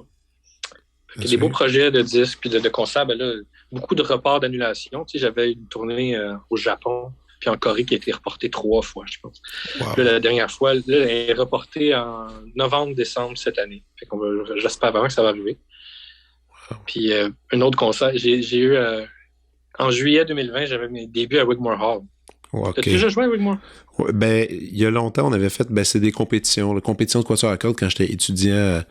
Il y a des beaux projets de disques puis de concerts. Ben là, beaucoup de reports d'annulation. Tu sais, j'avais une tournée au Japon puis en Corée qui a été reportée 3 fois, je pense. Wow. Là, la dernière fois, là, elle est reportée en novembre-décembre cette année. Fait qu'on j'espère vraiment que ça va arriver. Wow. Puis un autre concert, j'ai eu en juillet 2020, j'avais mes débuts à Wigmore Hall. Okay. T'as déjà joué à Wigmore? Ouais, ben, il y a longtemps, on avait fait, c'est des compétitions, la compétition de quatuor à cordes quand j'étais étudiant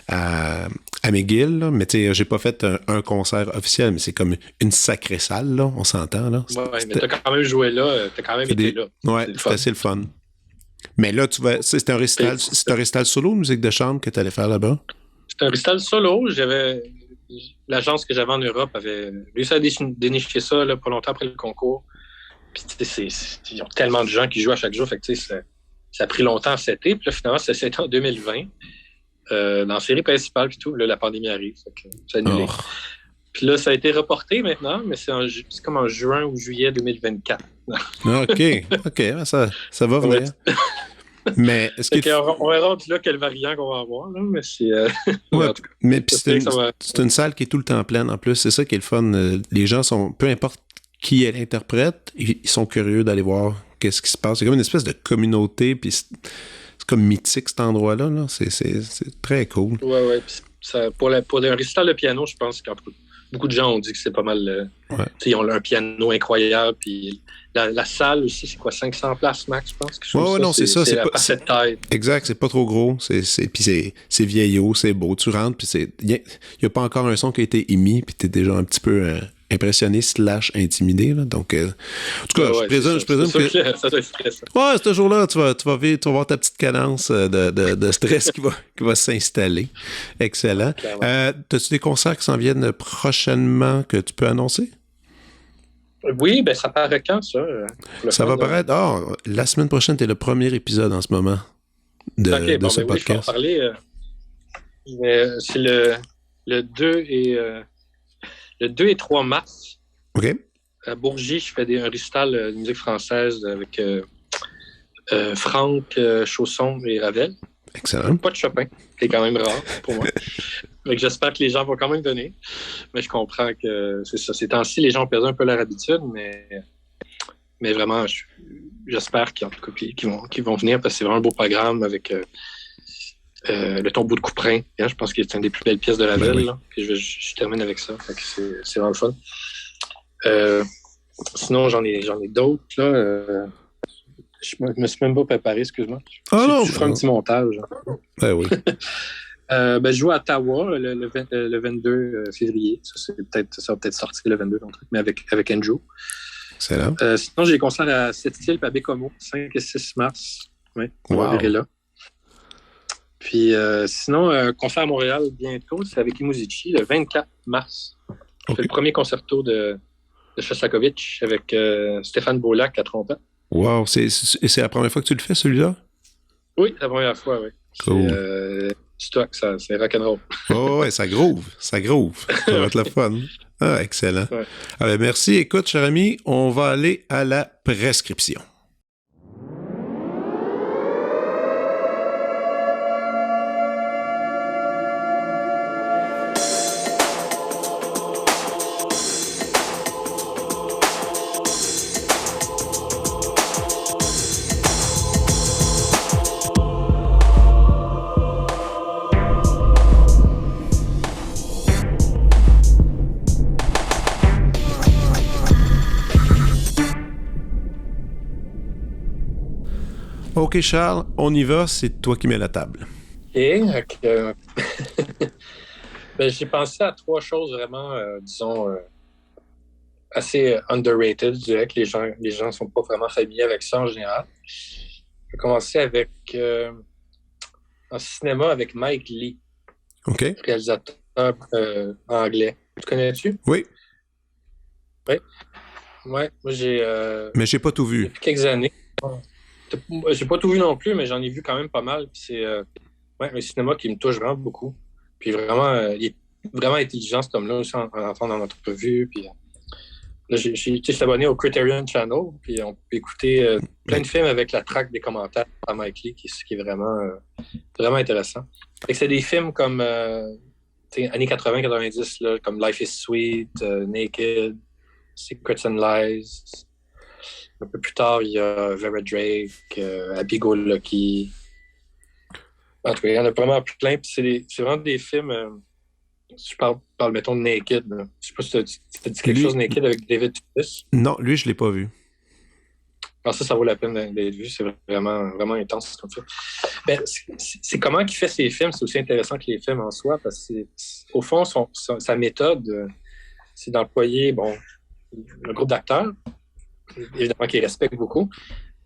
à McGill, là. Mais tu sais, j'ai pas fait un concert officiel, mais c'est comme une sacrée salle, là, on s'entend, là. Ouais, mais t'as quand même joué là, t'as quand même été là. Ouais, c'est assez le fun. Mais là, c'était un récital solo de musique de chambre que tu allais faire là-bas? C'était un récital solo. L'agence que j'avais en Europe avait réussi à dénicher ça là, pas longtemps après le concours. Puis, ils ont tellement de gens qui jouent à chaque jour. Fait que, ça a pris longtemps à setter. Puis là, finalement, c'était en 2020. Dans la série principale, puis tout, là, la pandémie arrive. Fait que c'est annulé. Oh. Puis là, ça a été reporté maintenant, mais c'est comme en juin ou juillet 2024. OK, ça va venir. Mais est-ce que on verra là quel variant qu'on va avoir, là, mais c'est... ouais, mais c'est une salle qui est tout le temps pleine, en plus. C'est ça qui est le fun. Les gens sont... Peu importe qui est l'interprète, ils sont curieux d'aller voir qu'est-ce qui se passe. C'est comme une espèce de communauté, puis c'est comme mythique, cet endroit-là. Là. C'est très cool. Ouais. Pour un récital de piano, je pense qu'en tout cas, beaucoup de gens ont dit que c'est pas mal... Ouais. Ils ont un piano incroyable, puis la salle aussi, c'est quoi, 500 places max, je pense? Ouais, non, c'est ça. C'est pas cette taille. Exact, c'est pas trop gros. Puis c'est vieillot, c'est beau. Tu rentres, puis il n'y a pas encore un son qui a été émis, puis t'es déjà un petit peu... impressionné / intimidé. Là. Donc, en tout cas, je présume que... Ça doit être stressant. Ouais, ce jour-là, tu vas voir ta petite cadence de stress qui va s'installer. Excellent. T'as-tu des concerts qui s'en viennent prochainement que tu peux annoncer? Oui, ben ça paraît quand, ça? Ça va paraître... la semaine prochaine, t'es le premier épisode en ce moment de ce podcast. Oui, je vais en parler. C'est le 2 et... Le 2 et 3 mars, OK. À Bourgie, je fais un récital de musique française avec Franck, Chausson et Ravel. Excellent. Pas de Chopin, qui est quand même rare pour moi. Donc, j'espère que les gens vont quand même venir. Mais je comprends que c'est ça. Ces temps-ci, les gens ont perdu un peu leur habitude, mais vraiment, j'espère qu'ils vont venir parce que c'est vraiment un beau programme avec... le tombeau de Couperin, je pense que c'est une des plus belles pièces de Ravel. Oui. Là. Puis je termine avec ça. Fait que c'est vraiment le fun. Sinon, j'en ai d'autres. Là. Je me suis même pas préparé, excuse-moi. Je ferai un petit montage. Oui. Je joue à Ottawa le 22 février. Ça va peut-être sortir le 22, mais avec Andrew. Excellent. Sinon, j'ai des concerts à Sept-Îles et à Bécomo, 5 et 6 mars. Oui, on va verrer là. Puis sinon, un concert à Montréal bientôt, c'est avec Imuzici, le 24 mars. Je fais le premier concerto de Shostakovich avec Stéphane Beaulac à trompette. Wow, c'est la première fois que tu le fais, celui-là? Oui, c'est la première fois, oui. Cool. Stock, c'est rock'n'roll. Ouais, ça groove. Ça va être le fun. Ah, excellent. Ouais. Alors, merci. Écoute, cher ami, on va aller à la prescription. OK, Charles, on y va, c'est toi qui mets la table. OK. J'ai pensé à 3 choses vraiment, disons, assez underrated. Je dirais que les gens ne sont pas vraiment familiers avec ça en général. Je vais commencer avec en cinéma avec Mike Leigh, réalisateur anglais. Tu connais-tu? Oui. Oui. Ouais, moi j'ai... mais j'ai pas tout vu. Depuis quelques années. J'ai pas tout vu non plus, mais j'en ai vu quand même pas mal. Puis c'est un cinéma qui me touche vraiment beaucoup. Puis vraiment, il est vraiment intelligent, cet homme-là, aussi, en entendant dans l'entrevue. Puis là, j'étais abonné au Criterion Channel, puis on peut écouter plein de films avec la track des commentaires par Mike Leigh, qui est vraiment, vraiment intéressant. Fait que c'est des films comme années 80-90, là, comme Life is Sweet, Naked, Secrets and Lies. Un peu plus tard, il y a Vera Drake, Happy Go Lucky. En tout cas, il y en a vraiment plein. Puis c'est vraiment des films. Je parle, mettons, de Naked. Là. Je sais pas si t'as dit quelque chose, Naked, avec David Thewlis. Non, lui, je l'ai pas vu. Alors ça vaut la peine d'être vu. C'est vraiment, vraiment intense comme ça. Ben, c'est comment il fait ses films. C'est aussi intéressant que les films en soi, parce que au fond, sa méthode, c'est d'employer un groupe d'acteurs, évidemment qu'ils respectent beaucoup,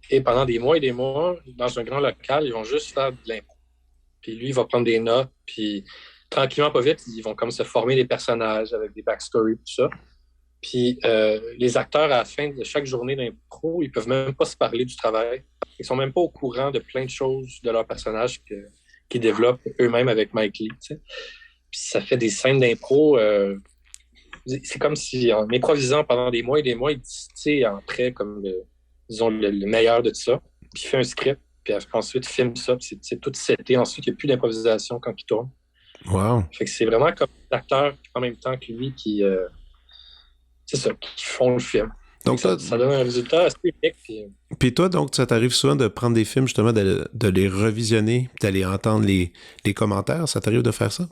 et pendant des mois et des mois, dans un grand local, ils vont juste faire de l'impro. Puis lui, il va prendre des notes, puis tranquillement, pas vite, ils vont comme se former des personnages avec des backstories, tout ça. Puis les acteurs, à la fin de chaque journée d'impro, ils peuvent même pas se parler du travail. Ils sont même pas au courant de plein de choses de leur personnage qu'ils développent eux-mêmes avec Mike Leigh. Tu sais. Puis ça fait des scènes d'impro. C'est comme si, en improvisant pendant des mois et des mois, il entrait comme le meilleur de tout ça. Puis il fait un script, puis ensuite il filme ça, puis c'est tout seté. Ensuite, il n'y a plus d'improvisation quand il tourne. Wow. Fait que c'est vraiment comme l'acteur en même temps que lui qui font le film. Donc ça donne un résultat assez unique. Puis toi, donc, ça t'arrive souvent de prendre des films, justement, de les revisionner, d'aller entendre les commentaires. Ça t'arrive de faire ça?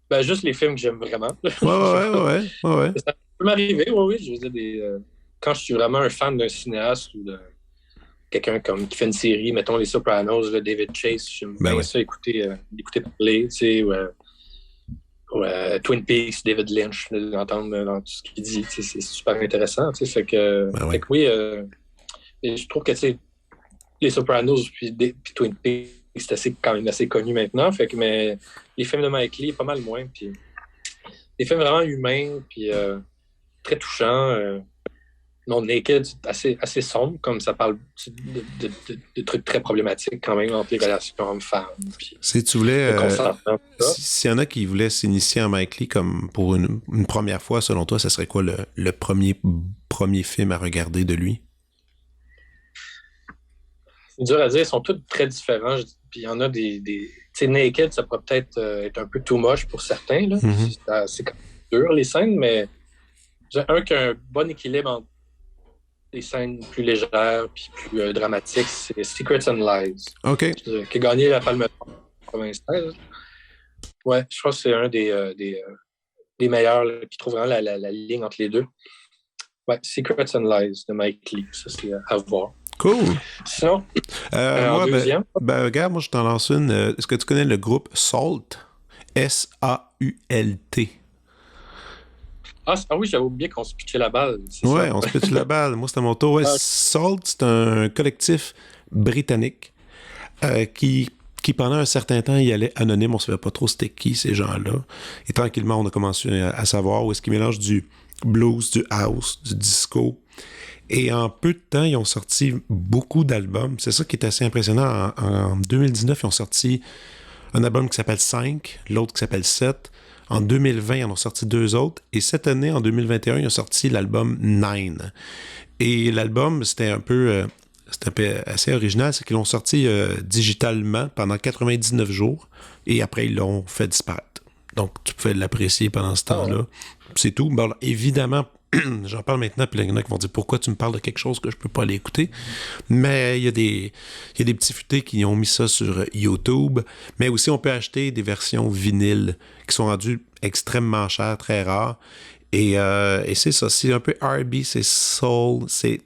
Ben, juste les films que j'aime vraiment. Ouais. Ça peut m'arriver, oui. Je veux dire, quand je suis vraiment un fan d'un cinéaste ou de quelqu'un qui fait une série, mettons Les Sopranos, David Chase, j'aime bien ça écouter parler, tu sais, ou Twin Peaks, David Lynch, d'entendre dans tout ce qu'il dit, c'est super intéressant, tu sais, fait que oui, je trouve que, tu sais, Les Sopranos puis Twin Peaks, c'est quand même assez connu maintenant, fait que, mais les films de Mike Leigh, pas mal moins, puis des films vraiment humains, puis très touchants, non, Naked, c'est assez sombre, comme ça parle de trucs très problématiques quand même entre les relations hommes-femmes. Si tu voulais, s'il y en a qui voulaient s'initier en Mike Leigh comme pour une première fois, selon toi, ça serait quoi le premier film à regarder de lui? C'est dur à dire, ils sont tous très différents. Puis il y en a des tu sais, Naked, ça pourrait peut-être être un peu too much pour certains. Là. Mm-hmm. C'est quand même dur, les scènes, mais j'ai qui a un bon équilibre entre des scènes plus légères puis plus dramatiques, c'est Secrets and Lies. OK. Qui a gagné la Palme d'Or en 1996. Ouais, je pense que c'est un des meilleurs là, qui trouve vraiment la ligne entre les deux. Ouais, Secrets and Lies de Mike Leigh. Ça, c'est à voir. Cool. Sinon, moi, regarde, moi, je t'en lance une. Est-ce que tu connais le groupe SAULT? SAULT. Ah oui, j'avais oublié qu'on se pitchait la balle. Ouais, on se pitche la balle. Moi, c'était mon tour. Ouais, SAULT, c'est un collectif britannique qui pendant un certain temps, il allait anonyme. On ne savait pas trop c'était qui, ces gens-là. Et tranquillement, on a commencé à savoir où est-ce qu'ils mélangent du blues, du house, du disco. Et en peu de temps, ils ont sorti beaucoup d'albums. C'est ça qui est assez impressionnant. En 2019, ils ont sorti un album qui s'appelle 5, l'autre qui s'appelle 7. En 2020, ils en ont sorti 2 autres. Et cette année, en 2021, ils ont sorti l'album 9. Et l'album, c'était un peu assez original. C'est qu'ils l'ont sorti digitalement pendant 99 jours. Et après, ils l'ont fait disparaître. Donc, tu pouvais l'apprécier pendant ce temps-là. C'est tout. Bon, alors, évidemment, j'en parle maintenant, puis il y en a qui vont dire pourquoi tu me parles de quelque chose que je peux pas aller écouter. Mais il y a des petits futés qui ont mis ça sur YouTube. Mais aussi, on peut acheter des versions vinyles qui sont rendues extrêmement chères, très rares. Et c'est ça, c'est un peu R&B, c'est soul, c'est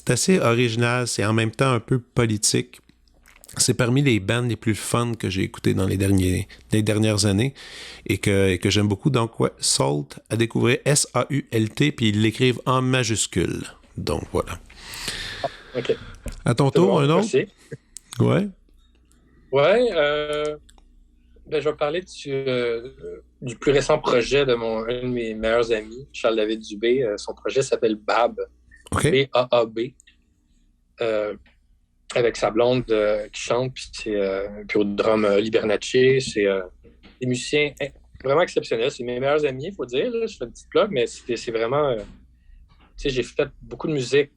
assez original, c'est en même temps un peu politique. C'est parmi les bands les plus fun que j'ai écoutés dans les dernières années et que j'aime beaucoup. Donc, ouais, SAULT à découvrir, SAULT, puis ils l'écrivent en majuscule. Donc, voilà. OK. À ton tour, un autre? Merci. Ouais. Ouais, je vais parler du plus récent projet de un de mes meilleurs amis, Charles-David Dubé. Son projet s'appelle BAB. OK. B-A-A-B. Avec sa blonde qui chante, puis au drum Libernacci. C'est des musiciens vraiment exceptionnel. C'est mes meilleurs amis, il faut dire. Là. Je fais une petite plug, mais c'est vraiment... tu sais, j'ai fait beaucoup de musique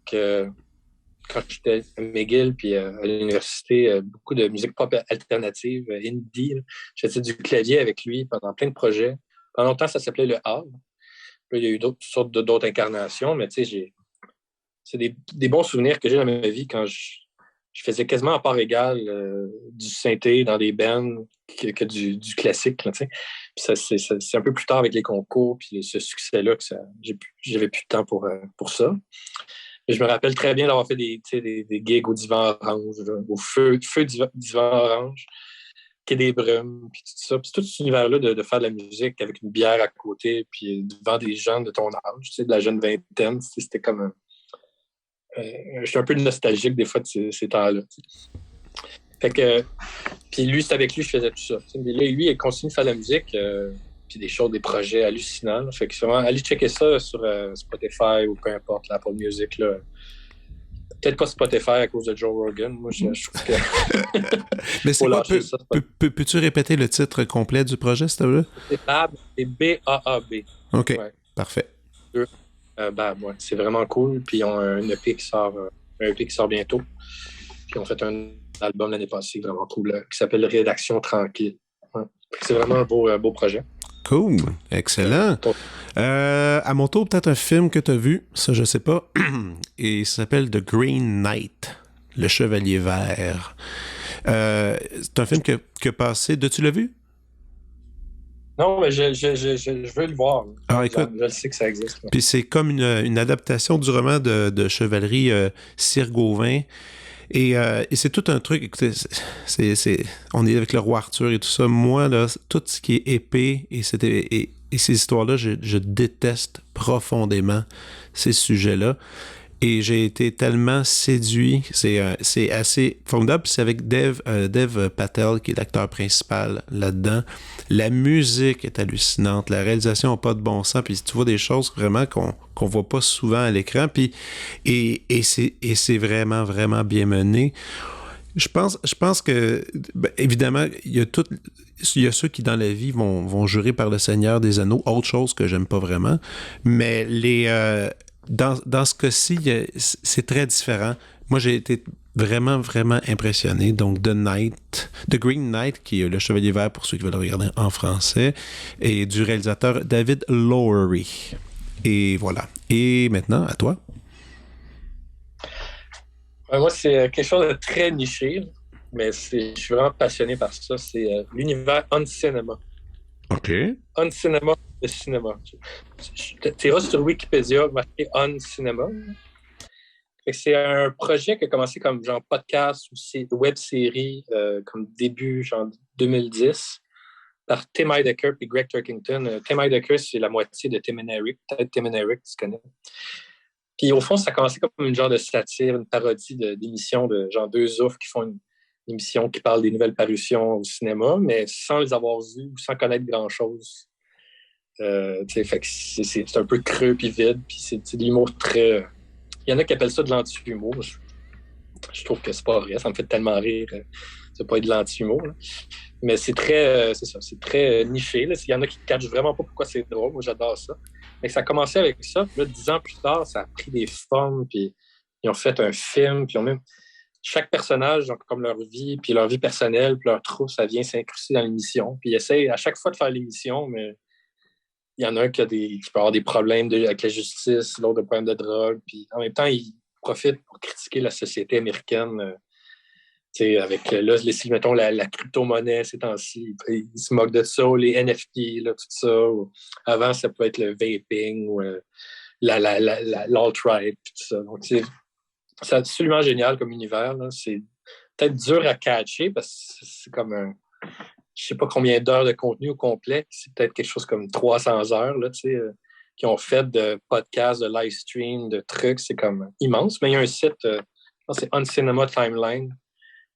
quand j'étais à McGill puis à l'université, beaucoup de musique pop alternative, indie. Là. J'ai fait du clavier avec lui pendant plein de projets. Pendant longtemps, ça s'appelait Le Havre. Puis, il y a eu d'autres incarnations, mais tu sais, c'est des bons souvenirs que j'ai dans ma vie quand je faisais quasiment à part égale du synthé dans des bands que du classique. Là, tu sais. Puis c'est un peu plus tard avec les concours puis ce succès-là que j'avais plus de temps pour ça. Et je me rappelle très bien d'avoir fait des gigs au Divan Orange, là, au feu Divan Orange, Quai des Brumes, puis tout ça. Puis tout cet univers-là de faire de la musique avec une bière à côté, puis devant des gens de ton âge, tu sais, de la jeune vingtaine, c'était comme... je suis un peu nostalgique des fois de ces temps-là. Tu sais. Fait que... Puis lui, c'est avec lui que je faisais tout ça. Tu sais. Mais là, lui, il continue de faire de la musique, puis des projets hallucinants. Là. Fait que vraiment, allez checker ça sur Spotify ou peu importe, là, Apple Music, là. Peut-être pas Spotify à cause de Joe Rogan. Moi, je trouve que... Mais c'est quoi? Peux-tu répéter le titre complet du projet, s'il te plaît? C'est Baab, c'est B-A-A-B. OK, ouais. Parfait. Baab, ouais. C'est vraiment cool. Puis ils ont un EP qui sort bientôt. Puis ils ont fait un album l'année passée, vraiment cool, là, qui s'appelle Rédaction Tranquille. Ouais. C'est vraiment un beau projet. Cool, excellent. À mon tour, peut-être un film que tu as vu, ça je sais pas, et ça s'appelle The Green Knight, Le Chevalier Vert. C'est un film que passé, tu l'as vu? Non, mais je veux le voir. Écoute, je sais que ça existe. Puis c'est comme une adaptation du roman de chevalerie Sir Gawain. Et c'est tout un truc, écoutez, on est avec le roi Arthur et tout ça. Moi, là, tout ce qui est épée et ces histoires-là, je déteste profondément ces sujets-là. Et j'ai été tellement séduit. C'est assez formidable. Puis c'est avec Dev Patel, qui est l'acteur principal là-dedans. La musique est hallucinante. La réalisation n'a pas de bon sens. Puis tu vois des choses vraiment qu'on voit pas souvent à l'écran. Puis, et c'est vraiment, vraiment bien mené. Je pense que, évidemment, il y a ceux qui, dans la vie, vont jurer par le Seigneur des Anneaux, autre chose que j'aime pas vraiment. Mais dans ce cas-ci, c'est très différent. Moi, j'ai été vraiment, vraiment impressionné. Donc, The Green Knight, qui est le Chevalier Vert pour ceux qui veulent le regarder en français, et du réalisateur David Lowery. Et voilà. Et maintenant, à toi. Moi, c'est quelque chose de très niché, mais je suis vraiment passionné par ça. C'est l'univers on-cinéma. OK. On-cinéma, le cinéma. Tu iras sur Wikipédia, marqué on-cinéma. C'est un projet qui a commencé comme genre podcast ou web-série comme début genre 2010 par Tim Heidecker et Greg Turkington. Tim Heidecker, c'est la moitié de Tim and Eric. Peut-être Tim and Eric, tu connais. Puis au fond, ça a commencé comme une genre de satire, une parodie d'émissions de genre deux oufs qui font une émission qui parle des nouvelles parutions au cinéma, mais sans les avoir vues ou sans connaître grand-chose. Fait que c'est un peu creux puis vide, puis c'est de l'humour très... Il y en a qui appellent ça de l'anti-humour. Je trouve que c'est pas vrai, ça me fait tellement rire. C'est pas de l'anti-humour. Là. Mais c'est très, c'est très niché. Là. Il y en a qui ne catchent vraiment pas pourquoi c'est drôle. Moi, j'adore ça. Mais ça a commencé avec ça. Puis là, 10 ans plus tard, ça a pris des formes. Puis ils ont fait un film. Puis chaque personnage, donc, comme leur vie, puis leur vie personnelle, puis leur troupe, ça vient s'incruster dans l'émission. Puis ils essayent à chaque fois de faire l'émission, mais il y en a un qui peut avoir des problèmes avec la justice, l'autre des problèmes de drogue. Puis en même temps, ils profitent pour critiquer la société américaine. Avec, là, mettons, la crypto-monnaie ces temps-ci, ils se moquent de ça, les NFT, là, tout ça. Avant, ça peut être le vaping ou l'alt-right, tout ça. Donc, c'est absolument génial comme univers. Là. C'est peut-être dur à catcher parce que c'est comme je sais pas combien d'heures de contenu au complet. C'est peut-être quelque chose comme 300 heures là, qui ont fait de podcasts, de live stream, de trucs. C'est comme immense. Mais il y a un site, je pense que c'est On Cinema Timeline,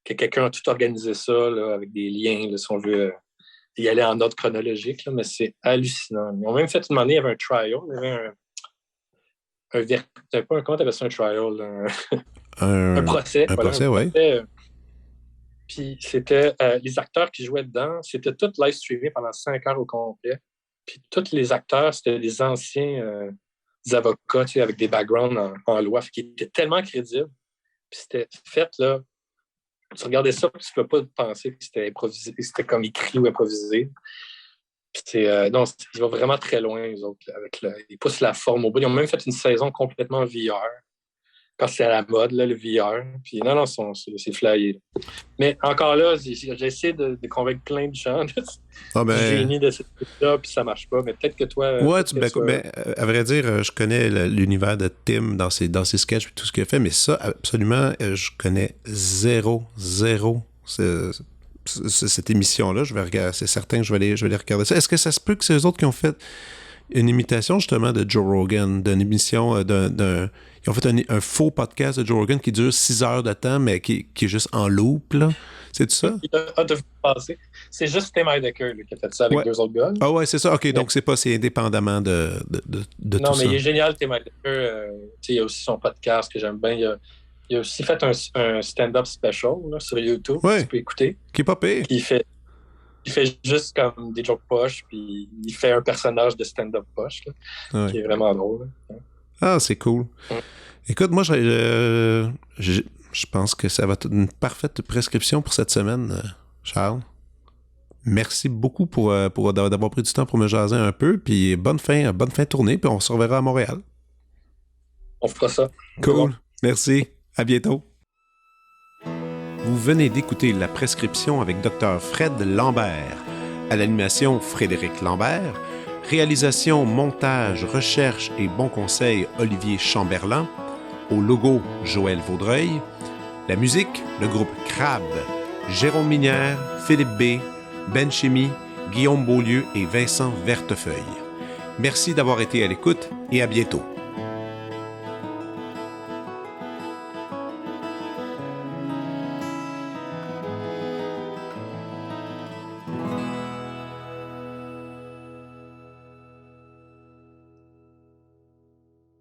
que quelqu'un a tout organisé ça là, avec des liens, là, si on veut y aller en ordre chronologique. Là, mais c'est hallucinant. Ils ont même fait une année, il y avait un trial. Il y avait comment t'appelles ça, un trial? Un procès. Un procès, oui. Puis c'était les acteurs qui jouaient dedans, c'était tout live streamé pendant 5 heures au complet. Puis tous les acteurs, c'était des anciens des avocats, tu sais, avec des backgrounds en loi, qui étaient tellement crédibles. Puis c'était fait, là, tu regardais ça, puis tu ne peux pas penser que c'était improvisé, c'était comme écrit ou improvisé. Puis non, ils vont vraiment très loin, les autres, ils poussent la forme au bout. Ils ont même fait une saison complètement VR, quand c'est à la mode, là, le VR. Puis non, c'est flyé. Mais encore là, j'essaie de convaincre plein de gens du génie de cette truc-là, puis ça marche pas. Mais peut-être que toi... Ouais, à vrai dire, je connais l'univers de Tim dans ses sketchs et tout ce qu'il a fait, mais ça, absolument, je connais zéro cette émission-là. Je vais regarder, c'est certain que je vais aller regarder ça. Est-ce que ça se peut que c'est eux autres qui ont fait une imitation justement de Joe Rogan, d'une émission, ils ont fait un faux podcast de Joe Rogan qui dure 6 heures de temps, mais qui est juste en loop, là? C'est tout ça? C'est juste Tim Heidecker qui a fait ça avec 2 autres gars. Ah ouais, c'est ça. OK, donc c'est indépendamment de tout ça. Non, mais il est génial, Tim Heidecker. Il y a aussi son podcast que j'aime bien. Il a aussi fait un stand-up special là, sur YouTube que tu peux écouter. Qui est pas pire. Il fait juste comme des jokes poches, puis il fait un personnage de stand-up poche, là, qui est vraiment drôle. Là. Ah, c'est cool. Écoute, moi, je pense que ça va être une parfaite prescription pour cette semaine, Charles. Merci beaucoup pour d'avoir pris du temps pour me jaser un peu, puis bonne fin de tournée, puis on se reverra à Montréal. On fera ça. Cool. Bon. Merci. À bientôt. Vous venez d'écouter La Prescription avec Dr. Fred Lambert. À l'animation, Frédéric Lambert. Réalisation, montage, recherche et bons conseils, Olivier Chamberlain. Au logo, Joël Vaudreuil. La musique, le groupe Crabe. Jérôme Minière, Philippe B., Ben Chimie, Guillaume Beaulieu et Vincent Vertefeuille. Merci d'avoir été à l'écoute et à bientôt.